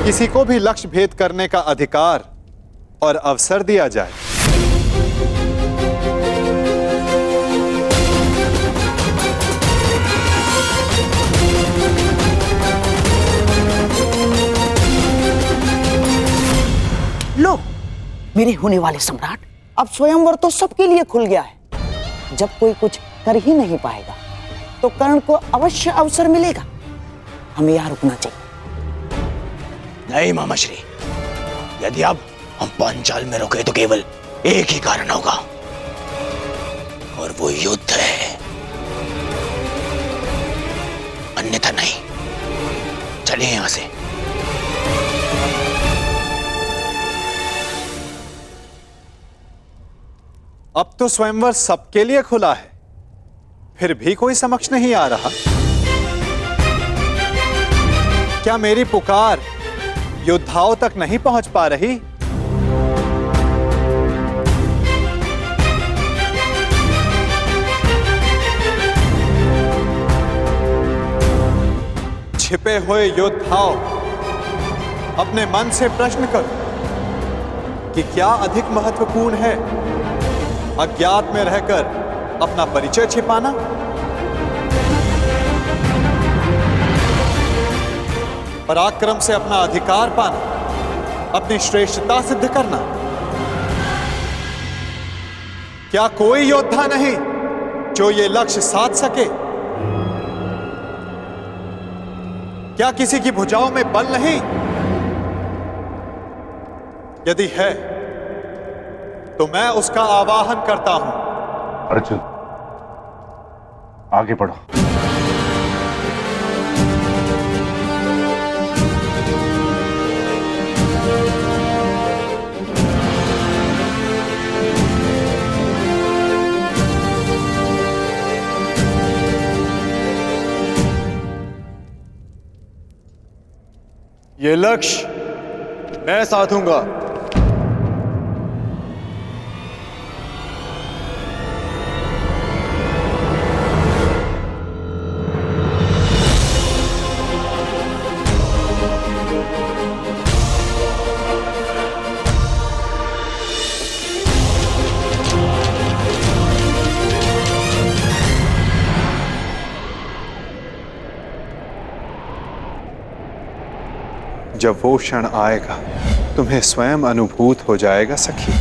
किसी को भी लक्ष्य भेद करने का अधिकार और अवसर दिया जाए। लो मेरे होने वाले सम्राट, अब स्वयंवर तो सबके लिए खुल गया है। जब कोई कुछ कर ही नहीं पाएगा तो कर्ण को अवश्य अवसर मिलेगा। हमें यहाँ रुकना चाहिए। नहीं मामाश्री, यदि अब हम पांचाल में रुके तो केवल एक ही कारण होगा, और वो युद्ध है, अन्यथा नहीं। चलिए यहां से। अब तो स्वयंवर सबके लिए खुला है, फिर भी कोई समक्ष नहीं आ रहा। क्या मेरी पुकार योद्धाओं तक नहीं पहुंच पा रही? छिपे हुए योद्धाओं, अपने मन से प्रश्न करो कि क्या अधिक महत्वपूर्ण है, अज्ञात में रहकर अपना परिचय छिपाना, पराक्रम से अपना अधिकार पाना, अपनी श्रेष्ठता सिद्ध करना। क्या कोई योद्धा नहीं जो ये लक्ष्य साध सके? क्या किसी की भुजाओं में बल नहीं? यदि है तो मैं उसका आवाहन करता हूं। अर्जुन, आगे बढ़ो। ये लक्ष्य मैं साधूंगा। जब वो क्षण आएगा तुम्हें स्वयं अनुभूत हो जाएगा सखी।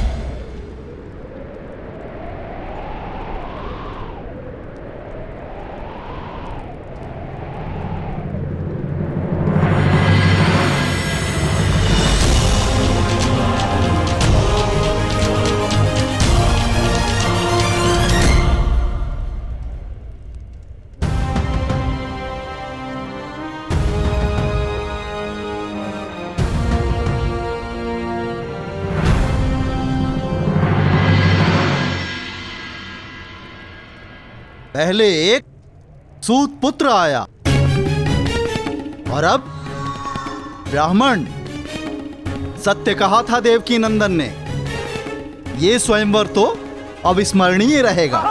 पहले एक सूत पुत्र आया और अब ब्राह्मण। सत्य कहा था देवकी नंदन ने, ये स्वयंवर तो अविस्मरणीय रहेगा।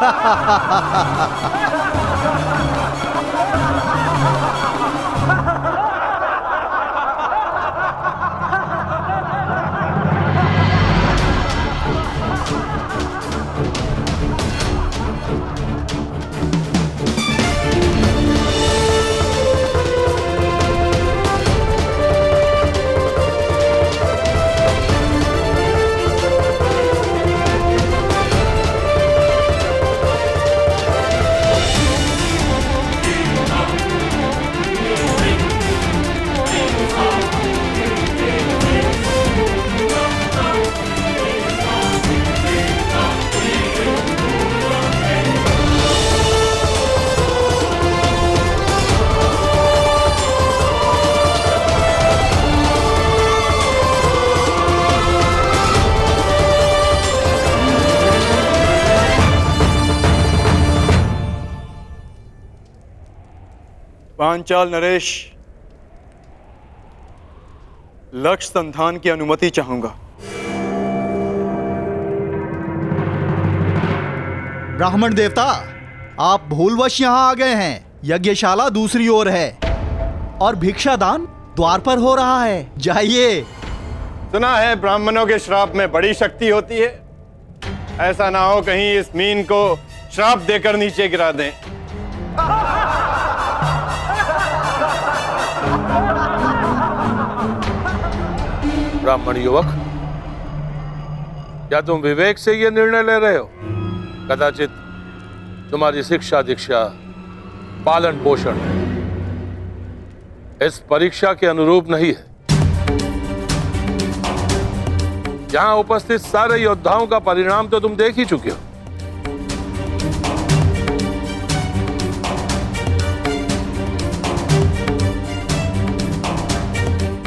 पांचाल नरेश, लक्ष्य संधान की अनुमति चाहूंगा। ब्राह्मण देवता, आप भूलवश यहाँ आ गए हैं। यज्ञशाला दूसरी ओर है और भिक्षादान द्वार पर हो रहा है। जाइए। सुना है ब्राह्मणों के श्राप में बड़ी शक्ति होती है। ऐसा ना हो कहीं इस मीन को श्राप देकर नीचे गिरा दें। ब्राह्मण युवक, क्या तुम विवेक से यह निर्णय ले रहे हो? कदाचित तुम्हारी शिक्षा दीक्षा पालन पोषण इस परीक्षा के अनुरूप नहीं है। यहां उपस्थित सारे योद्धाओं का परिणाम तो तुम देख ही चुके हो।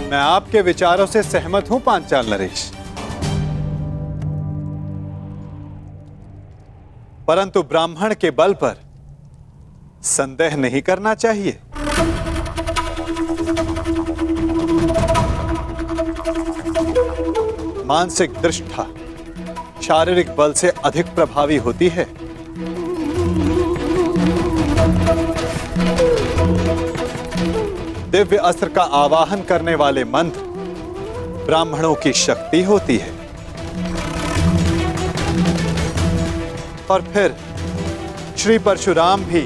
मैं आपके विचारों से सहमत हूं पांचाल नरेश, परंतु ब्राह्मण के बल पर संदेह नहीं करना चाहिए। मानसिक दृष्टता शारीरिक बल से अधिक प्रभावी होती है। दिव्य अस्त्र का आवाहन करने वाले मंत्र ब्राह्मणों की शक्ति होती है। और फिर श्री परशुराम भी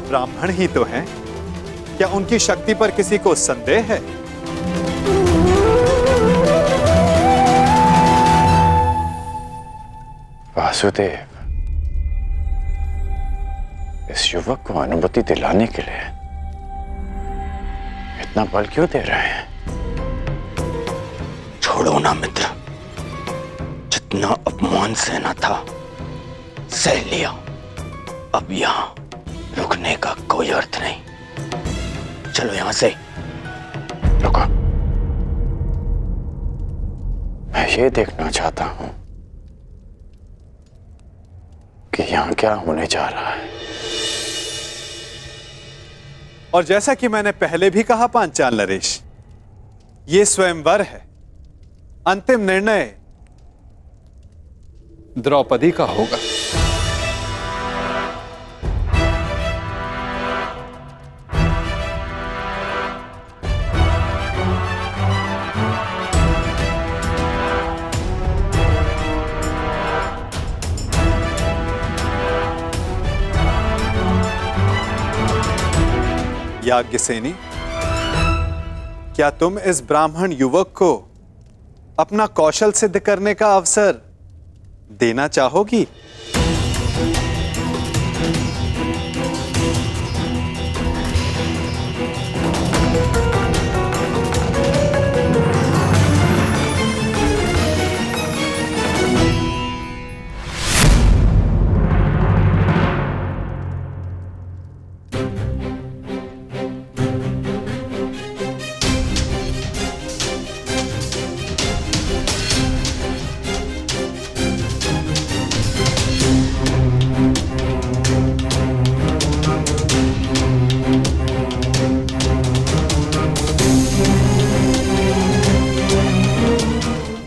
ब्राह्मण ही तो हैं। क्या उनकी शक्ति पर किसी को संदेह है? वासुदेव, इस युवक को अनुमति दिलाने के लिए इतना बल क्यों दे रहे हैं? छोड़ो ना मित्र, जितना अपमान सहना था सह लिया। अब यहां रुकने का कोई अर्थ नहीं। चलो यहां से। रुको, मैं ये देखना चाहता हूं कि यहां क्या होने जा रहा है। और जैसा कि मैंने पहले भी कहा पांचाल नरेश, ये स्वयंवर है। अंतिम निर्णय द्रौपदी का होगा। याज्ञसेनी, क्या तुम इस ब्राह्मण युवक को अपना कौशल सिद्ध करने का अवसर देना चाहोगी?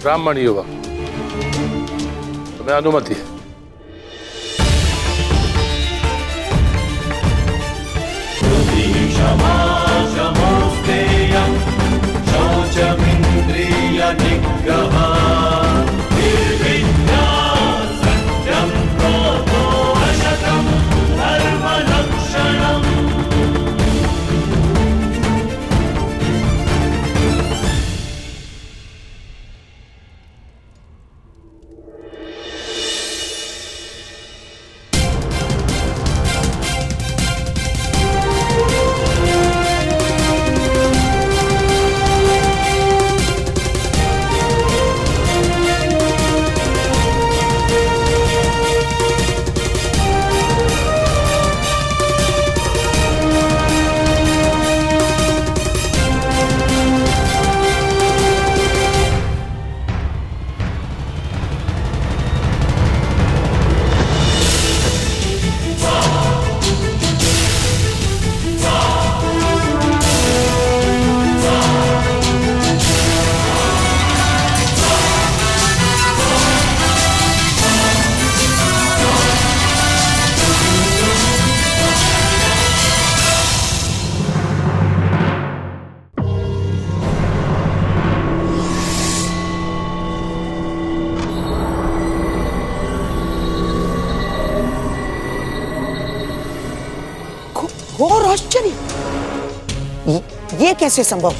ब्राह्मण युवक, तुम्हें अनुमति है। घोर आश्चर्य, ये कैसे संभव?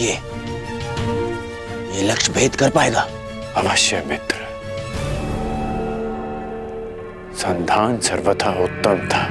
देखिए, ये लक्ष्य भेद कर पाएगा। अवश्य मित्र, संधान सर्वथा उत्तम था।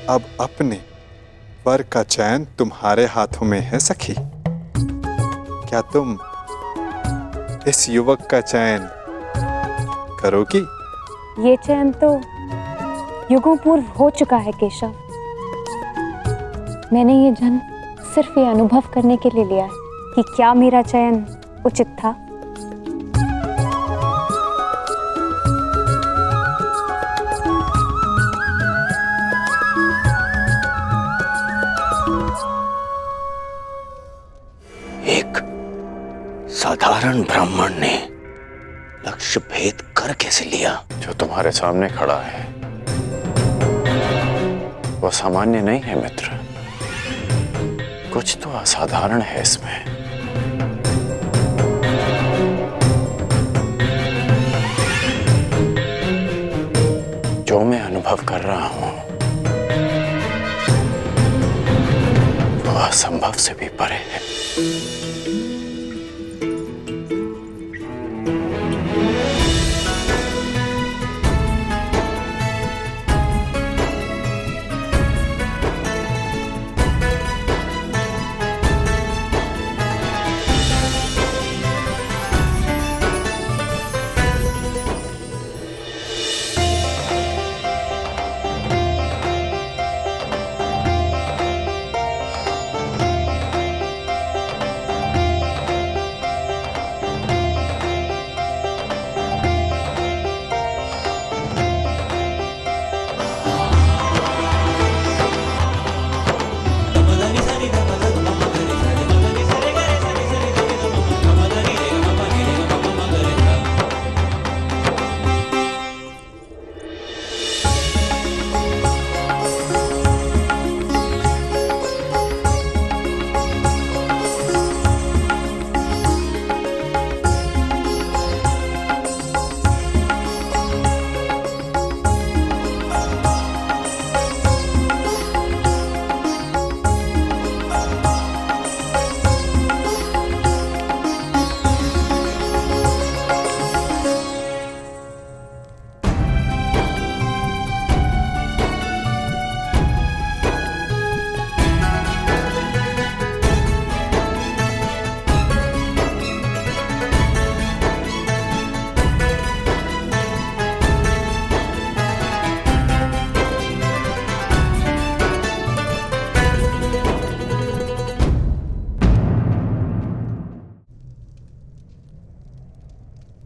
अब अपने वर का चयन तुम्हारे हाथों में है सखी। क्या तुम इस युवक का चयन करोगी? ये चयन तो युगों पूर्व हो चुका है केशव। मैंने ये जन्म सिर्फ ये अनुभव करने के लिए लिया है कि क्या मेरा चयन उचित था। एक साधारण ब्राह्मण ने लक्ष्य भेद कर कैसे लिया? जो तुम्हारे सामने खड़ा है वो सामान्य नहीं है मित्र, कुछ तो असाधारण है इसमें। जो मैं अनुभव कर रहा हूं वो असंभव से भी परे है।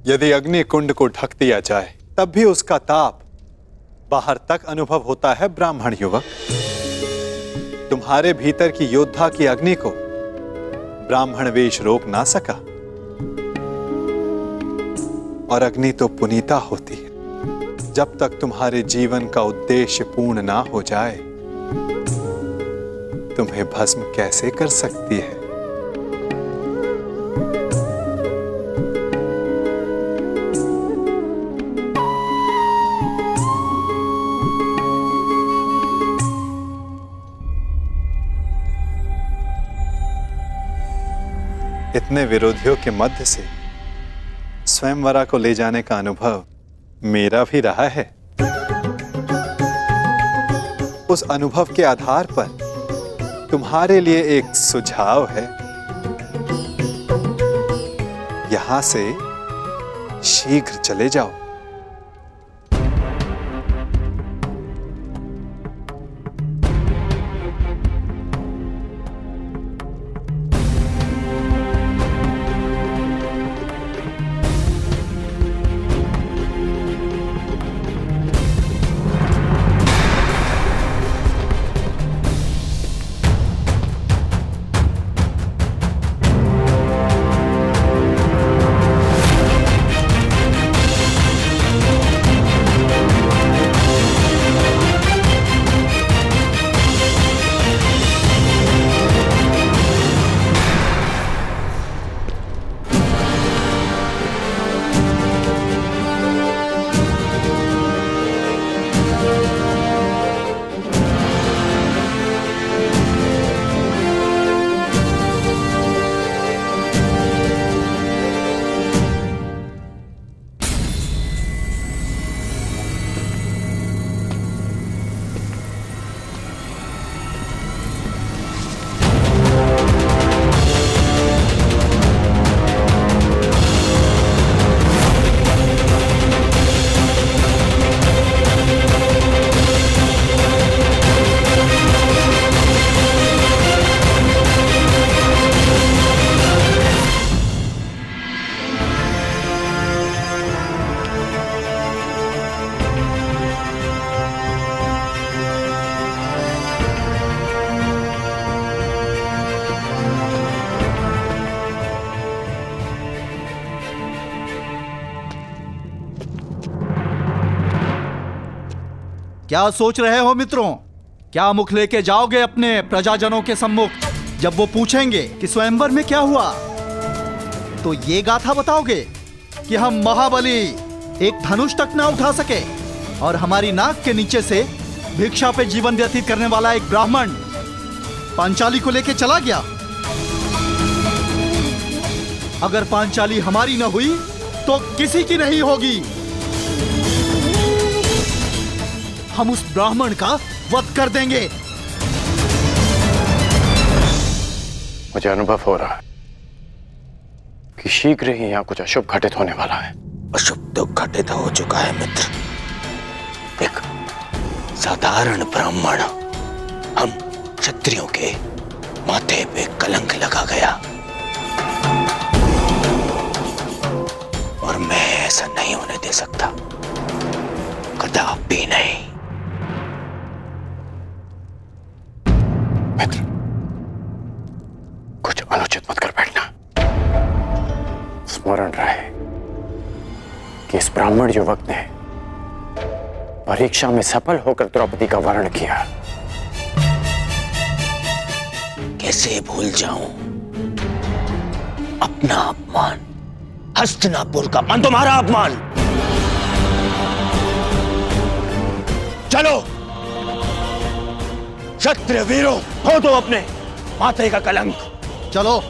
यदि अग्नि कुंड को ढक दिया जाए तब भी उसका ताप बाहर तक अनुभव होता है ब्राह्मण युवक। तुम्हारे भीतर की योद्धा की अग्नि को ब्राह्मण वेश रोक ना सका। और अग्नि तो पुनीता होती है। जब तक तुम्हारे जीवन का उद्देश्य पूर्ण ना हो जाए तुम्हें भस्म कैसे कर सकती है? इतने विरोधियों के मध्य से स्वयंवरा को ले जाने का अनुभव मेरा भी रहा है। उस अनुभव के आधार पर तुम्हारे लिए एक सुझाव है। यहां से शीघ्र चले जाओ। क्या सोच रहे हो मित्रों? क्या मुख लेके जाओगे अपने प्रजाजनों के सम्मुख जब वो पूछेंगे कि स्वयंवर में क्या हुआ? तो ये गाथा बताओगे कि हम महाबली एक धनुष तक ना उठा सके और हमारी नाक के नीचे से भिक्षा पे जीवन व्यतीत करने वाला एक ब्राह्मण पांचाली को लेके चला गया। अगर पांचाली हमारी न हुई तो किसी की नहीं होगी। हम उस ब्राह्मण का वध कर देंगे। मुझे अनुभव हो रहा है कि शीघ्र ही यहाँ कुछ अशुभ घटित होने वाला है। अशुभ तो घटित हो चुका है मित्र। एक साधारण ब्राह्मण हम क्षत्रियों के माथे पे कलंक लगा गया और मैं ऐसा नहीं होने दे सकता, कदापि नहीं। मित्र, कुछ अनुचित मत कर बैठना। स्मरण रहे कि इस ब्राह्मण युवक ने परीक्षा में सफल होकर द्रौपदी का वर्ण किया। कैसे भूल जाऊं अपना अपमान, हस्तिनापुर का अपमान, तुम्हारा अपमान। चलो क्षत्रिय वीरों, हो तो अपने माथे का कलंक। चलो।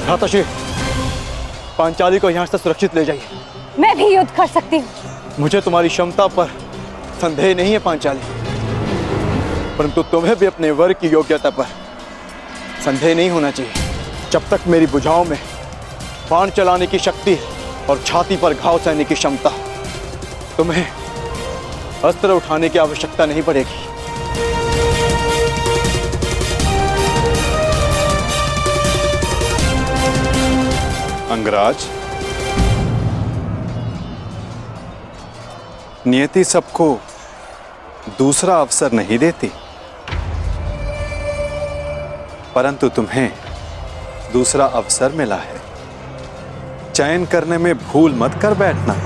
भ्राताश्री, पांचाली को यहाँ से सुरक्षित ले जाइए। मैं भी युद्ध कर सकती हूँ। मुझे तुम्हारी क्षमता पर संदेह नहीं है पांचाली, परंतु तुम्हें भी अपने वर की योग्यता पर संदेह नहीं होना चाहिए। जब तक मेरी भुजाओं में बाण चलाने की शक्ति और छाती पर घाव सहने की क्षमता, तुम्हें अस्त्र उठाने की आवश्यकता नहीं पड़ेगी। अंगराज, नियति सबको दूसरा अवसर नहीं देती, परंतु तुम्हें दूसरा अवसर मिला है। चयन करने में भूल मत कर बैठना।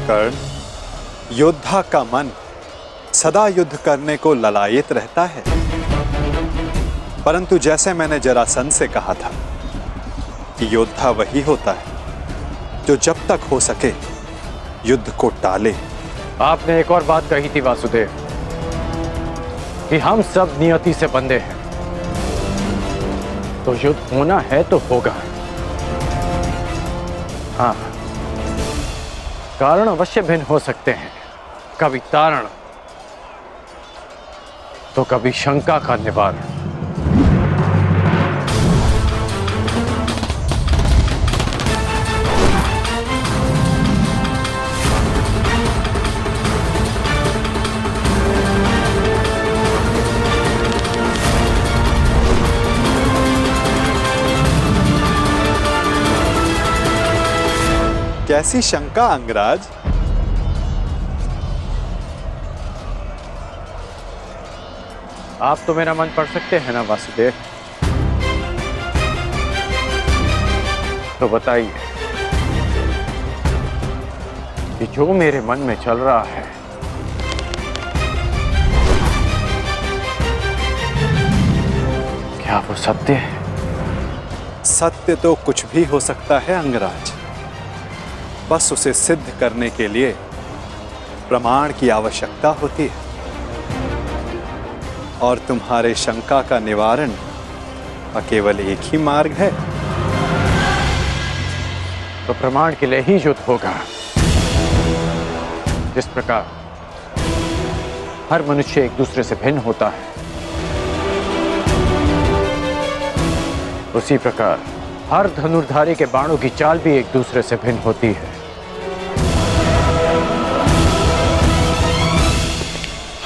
कर्ण, योद्धा का मन सदा युद्ध करने को ललायित रहता है, परंतु जैसे मैंने जरासंध से कहा था कि योद्धा वही होता है जो जब तक हो सके युद्ध को टाले। आपने एक और बात कही थी वासुदेव कि हम सब नियति से बंधे हैं, तो युद्ध होना है तो होगा। हाँ, कारण अवश्य भिन्न हो सकते हैं, कभी तारण तो कभी शंका का निवारण। कैसी शंका अंगराज? आप तो मेरा मन पढ़ सकते हैं ना वासुदेव, तो बताइए कि जो मेरे मन में चल रहा है क्या वो सत्य है? सत्य तो कुछ भी हो सकता है अंगराज, बस उसे सिद्ध करने के लिए प्रमाण की आवश्यकता होती है। और तुम्हारे शंका का निवारण का केवल एक ही मार्ग है। तो प्रमाण के लिए ही युद्ध होगा। जिस प्रकार हर मनुष्य एक दूसरे से भिन्न होता है, उसी प्रकार हर धनुर्धारी के बाणों की चाल भी एक दूसरे से भिन्न होती है।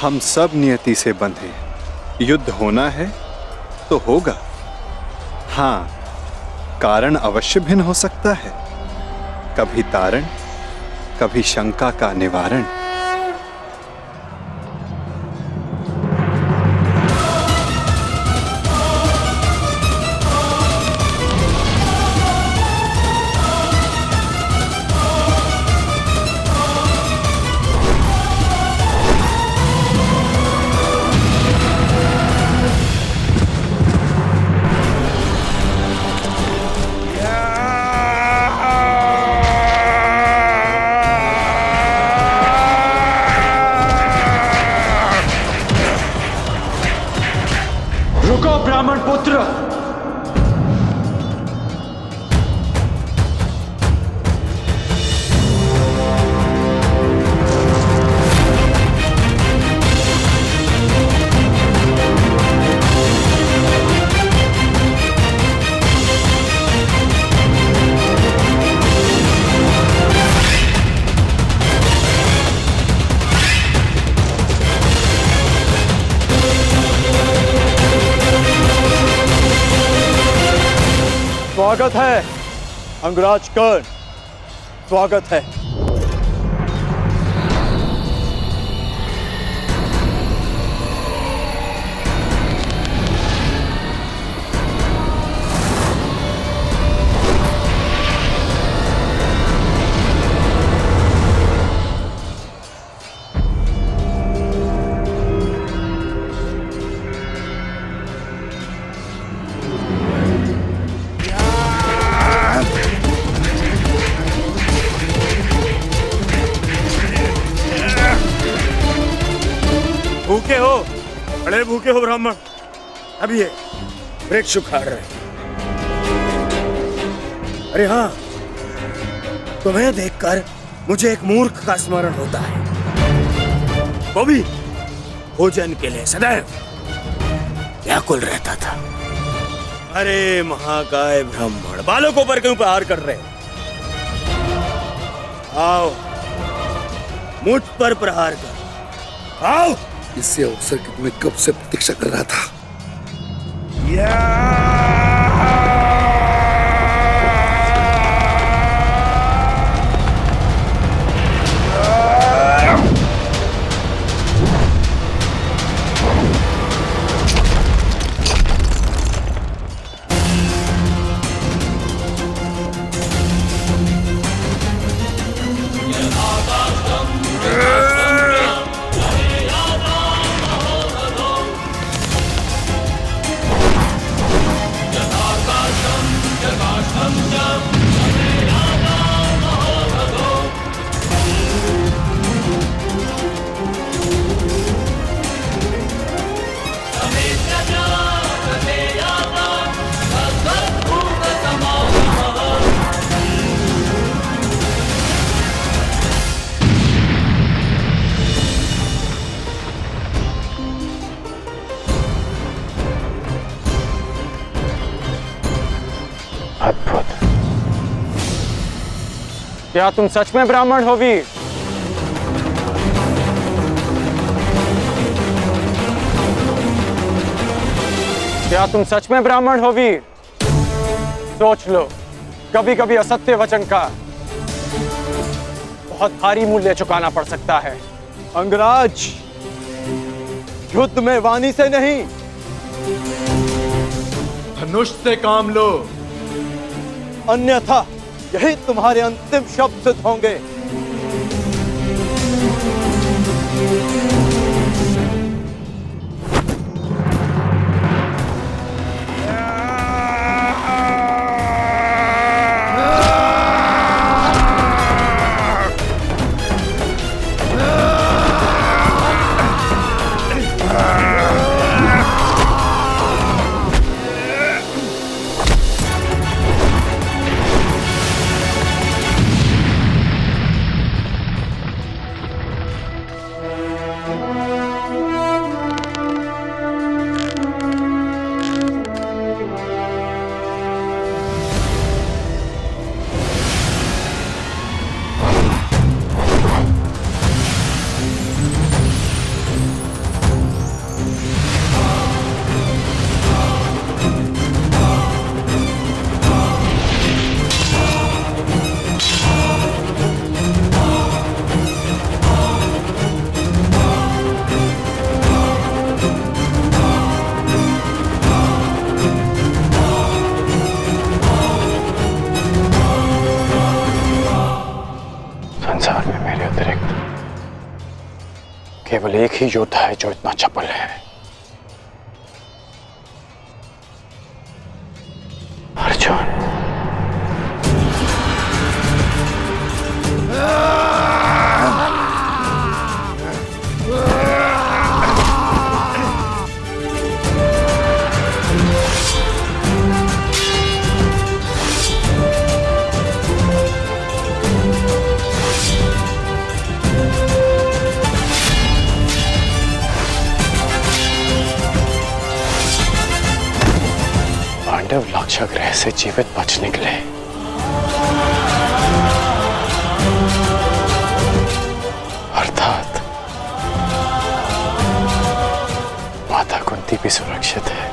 हम सब नियति से बंधे हैं। युद्ध होना है तो होगा। हाँ, कारण अवश्य भिन्न हो सकता है, कभी तारण, कभी शंका का निवारण। रुको ब्राह्मण पुत्र, स्वागत है अंगराज कर्ण, स्वागत है। भूखे हो, बड़े भूखे हो ब्राह्मण। अब ये वृक्ष उखाड़ रहे। अरे हाँ, तुम्हें देखकर मुझे एक मूर्ख का स्मरण होता है, वो भी भोजन के लिए सदैव व्याकुल रहता था। अरे महाकाय ब्राह्मण, बालकों पर क्यों प्रहार कर रहे? आओ, मुझ पर प्रहार कर, आओ। इसी अवसर की मैं कब से प्रतीक्षा कर रहा था। अद्भुत। क्या तुम सच में ब्राह्मण हो वीर? क्या तुम सच में ब्राह्मण हो वीर? सोच लो, कभी कभी असत्य वचन का बहुत भारी मूल्य चुकाना पड़ सकता है। अंगराज, युद्ध में वाणी से नहीं, धनुष से काम लो, अन्यथा यही तुम्हारे अंतिम शब्द सिद्ध होंगे। केवल एक ही योद्धा है जो इतना चपल है, अर्जुन। पांडव लाक्षागृह से जीवित बच निकले। अर्थात माता कुंती भी सुरक्षित है।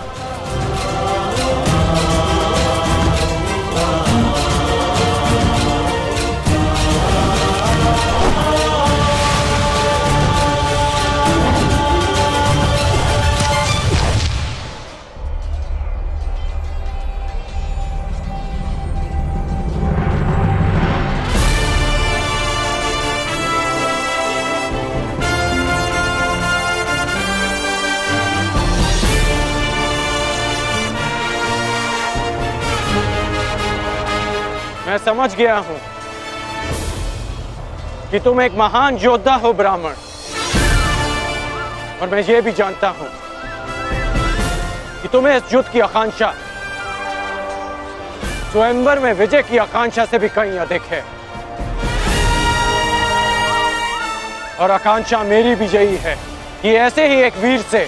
मैं समझ गया हूं कि तुम एक महान योद्धा हो ब्राह्मण, और मैं ये भी जानता हूं कि तुम्हें इस युद्ध की आकांक्षा स्वयंवर में विजय की आकांक्षा से भी कहीं अधिक है। और आकांक्षा मेरी भी यही है कि ऐसे ही एक वीर से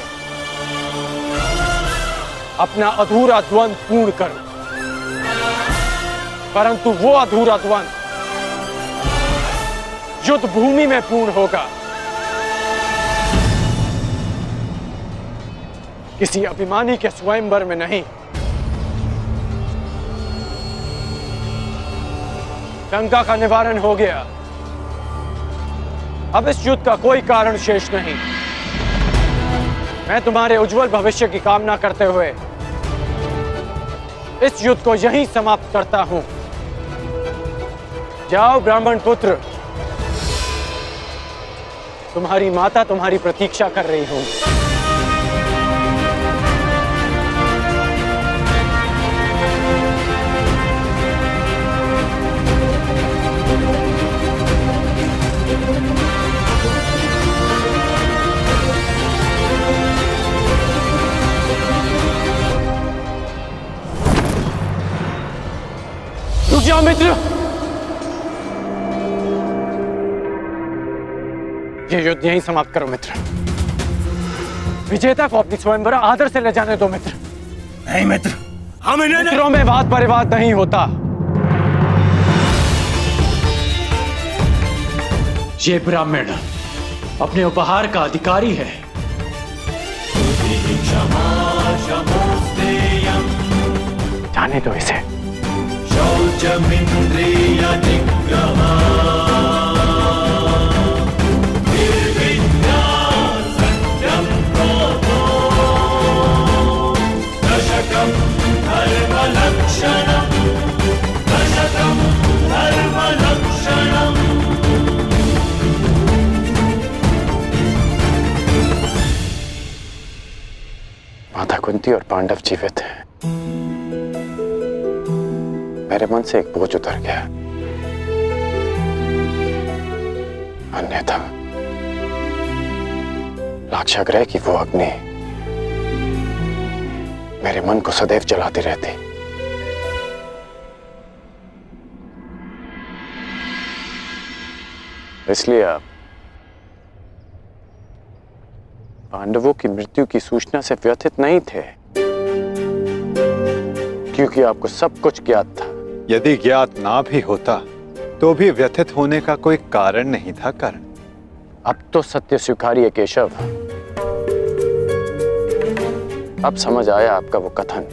अपना अधूरा द्वंद्व पूर्ण करूं। परंतु वो अधूरा द्वंद्व युद्ध भूमि में पूर्ण होगा, किसी अभिमानी के स्वयंवर में नहीं। शंका का निवारण हो गया। अब इस युद्ध का कोई कारण शेष नहीं। मैं तुम्हारे उज्जवल भविष्य की कामना करते हुए इस युद्ध को यहीं समाप्त करता हूं। जाओ ब्राह्मण पुत्र, तुम्हारी माता तुम्हारी प्रतीक्षा कर रही हूं। रुक जाओ मित्र, ये युद्ध यहीं समाप्त करो मित्र। विजेता को अपनी स्वयंवर आदर से ले जाने दो मित्र। नहीं मित्र, हम इन्हें मित्रों में वाद परिवाद नहीं होता। ये ब्राह्मण अपने उपहार का अधिकारी है। जाने दो इसे। माता कुंती और पांडव जीवित हैं। मेरे मन से एक बोझ उतर गया। अन्यथा लाक्षागृह की वो अग्नि मेरे मन को सदैव जलाती रहती। इसलिए आप पांडवों की मृत्यु की सूचना से व्यथित नहीं थे, क्योंकि आपको सब कुछ ज्ञात था। यदि ज्ञात ना भी होता तो भी व्यथित होने का कोई कारण नहीं था। कर्ण, अब तो सत्य स्वीकारिए केशव। अब समझ आया आपका वो कथन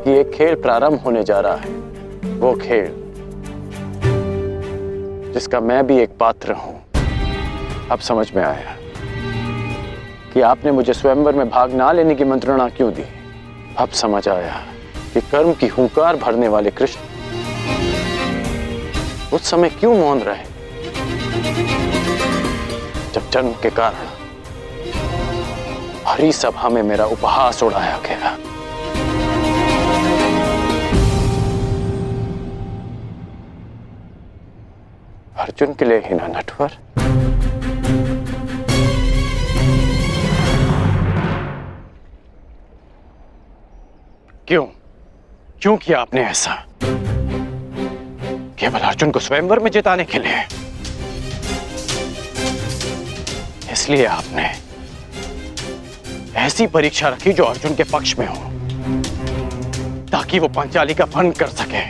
कि एक खेल प्रारंभ होने जा रहा है, वो खेल जिसका मैं भी एक पात्र हूं। अब समझ में आया कि आपने मुझे स्वयंवर में भाग ना लेने की मंत्रणा क्यों दी। अब समझ आया कि कर्म की हुंकार भरने वाले कृष्ण उस समय क्यों मौन रहे। जब जन्म के कारण भरी सभा में मेरा उपहास उड़ाया गया, अर्जुन के लिए ही ना नटवर। क्यों किया आपने ऐसा? केवल अर्जुन को स्वयंवर में जिताने के लिए? इसलिए आपने ऐसी परीक्षा रखी जो अर्जुन के पक्ष में हो, ताकि वो पांचाली का भंग कर सके।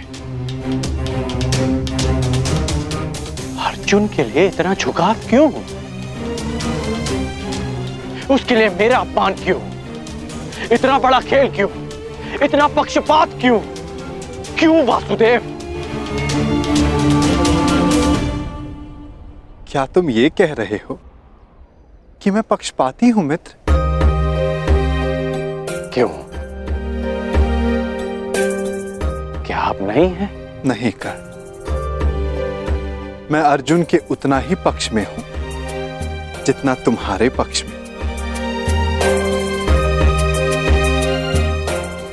अर्जुन के लिए इतना झुकाव क्यों? उसके लिए मेरा अपमान क्यों? इतना बड़ा खेल क्यों? इतना पक्षपात क्यों? क्यों वासुदेव? क्या तुम ये कह रहे हो कि मैं पक्षपाती हूं मित्र? क्यों? क्या आप नहीं हैं? नहीं कर। मैं अर्जुन के उतना ही पक्ष में हूं जितना तुम्हारे पक्ष में।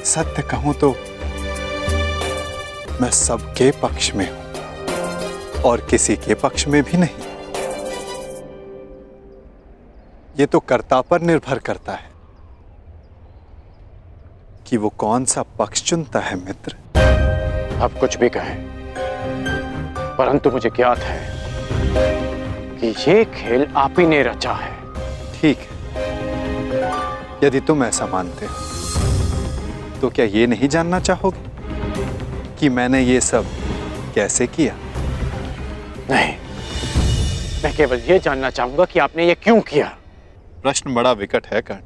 सत्य कहूं तो मैं सबके पक्ष में हूं और किसी के पक्ष में भी नहीं। ये तो कर्ता पर निर्भर करता है कि वो कौन सा पक्ष चुनता है मित्र। आप कुछ भी कहें, परंतु मुझे ज्ञात है कि ये खेल आप ही ने रचा है। ठीक है, यदि तुम ऐसा मानते हो तो क्या ये नहीं जानना चाहोगे कि मैंने ये सब कैसे किया? नहीं, मैं केवल ये जानना चाहूंगा कि आपने ये क्यों किया। प्रश्न बड़ा विकट है कर्ण।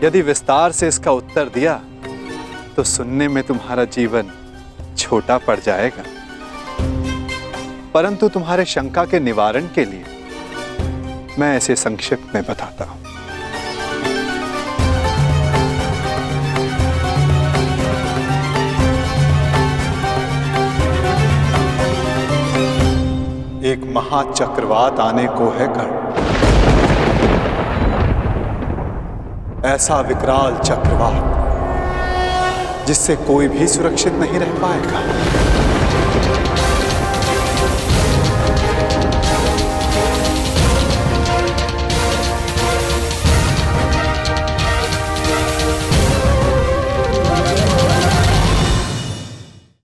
यदि विस्तार से इसका उत्तर दिया तो सुनने में तुम्हारा जीवन छोटा पड़ जाएगा, परंतु तुम्हारे शंका के निवारण के लिए मैं ऐसे संक्षिप्त में बताता हूं। एक महाचक्रवात आने को है कर्ण, ऐसा विकराल चक्रवात जिससे कोई भी सुरक्षित नहीं रह पाएगा।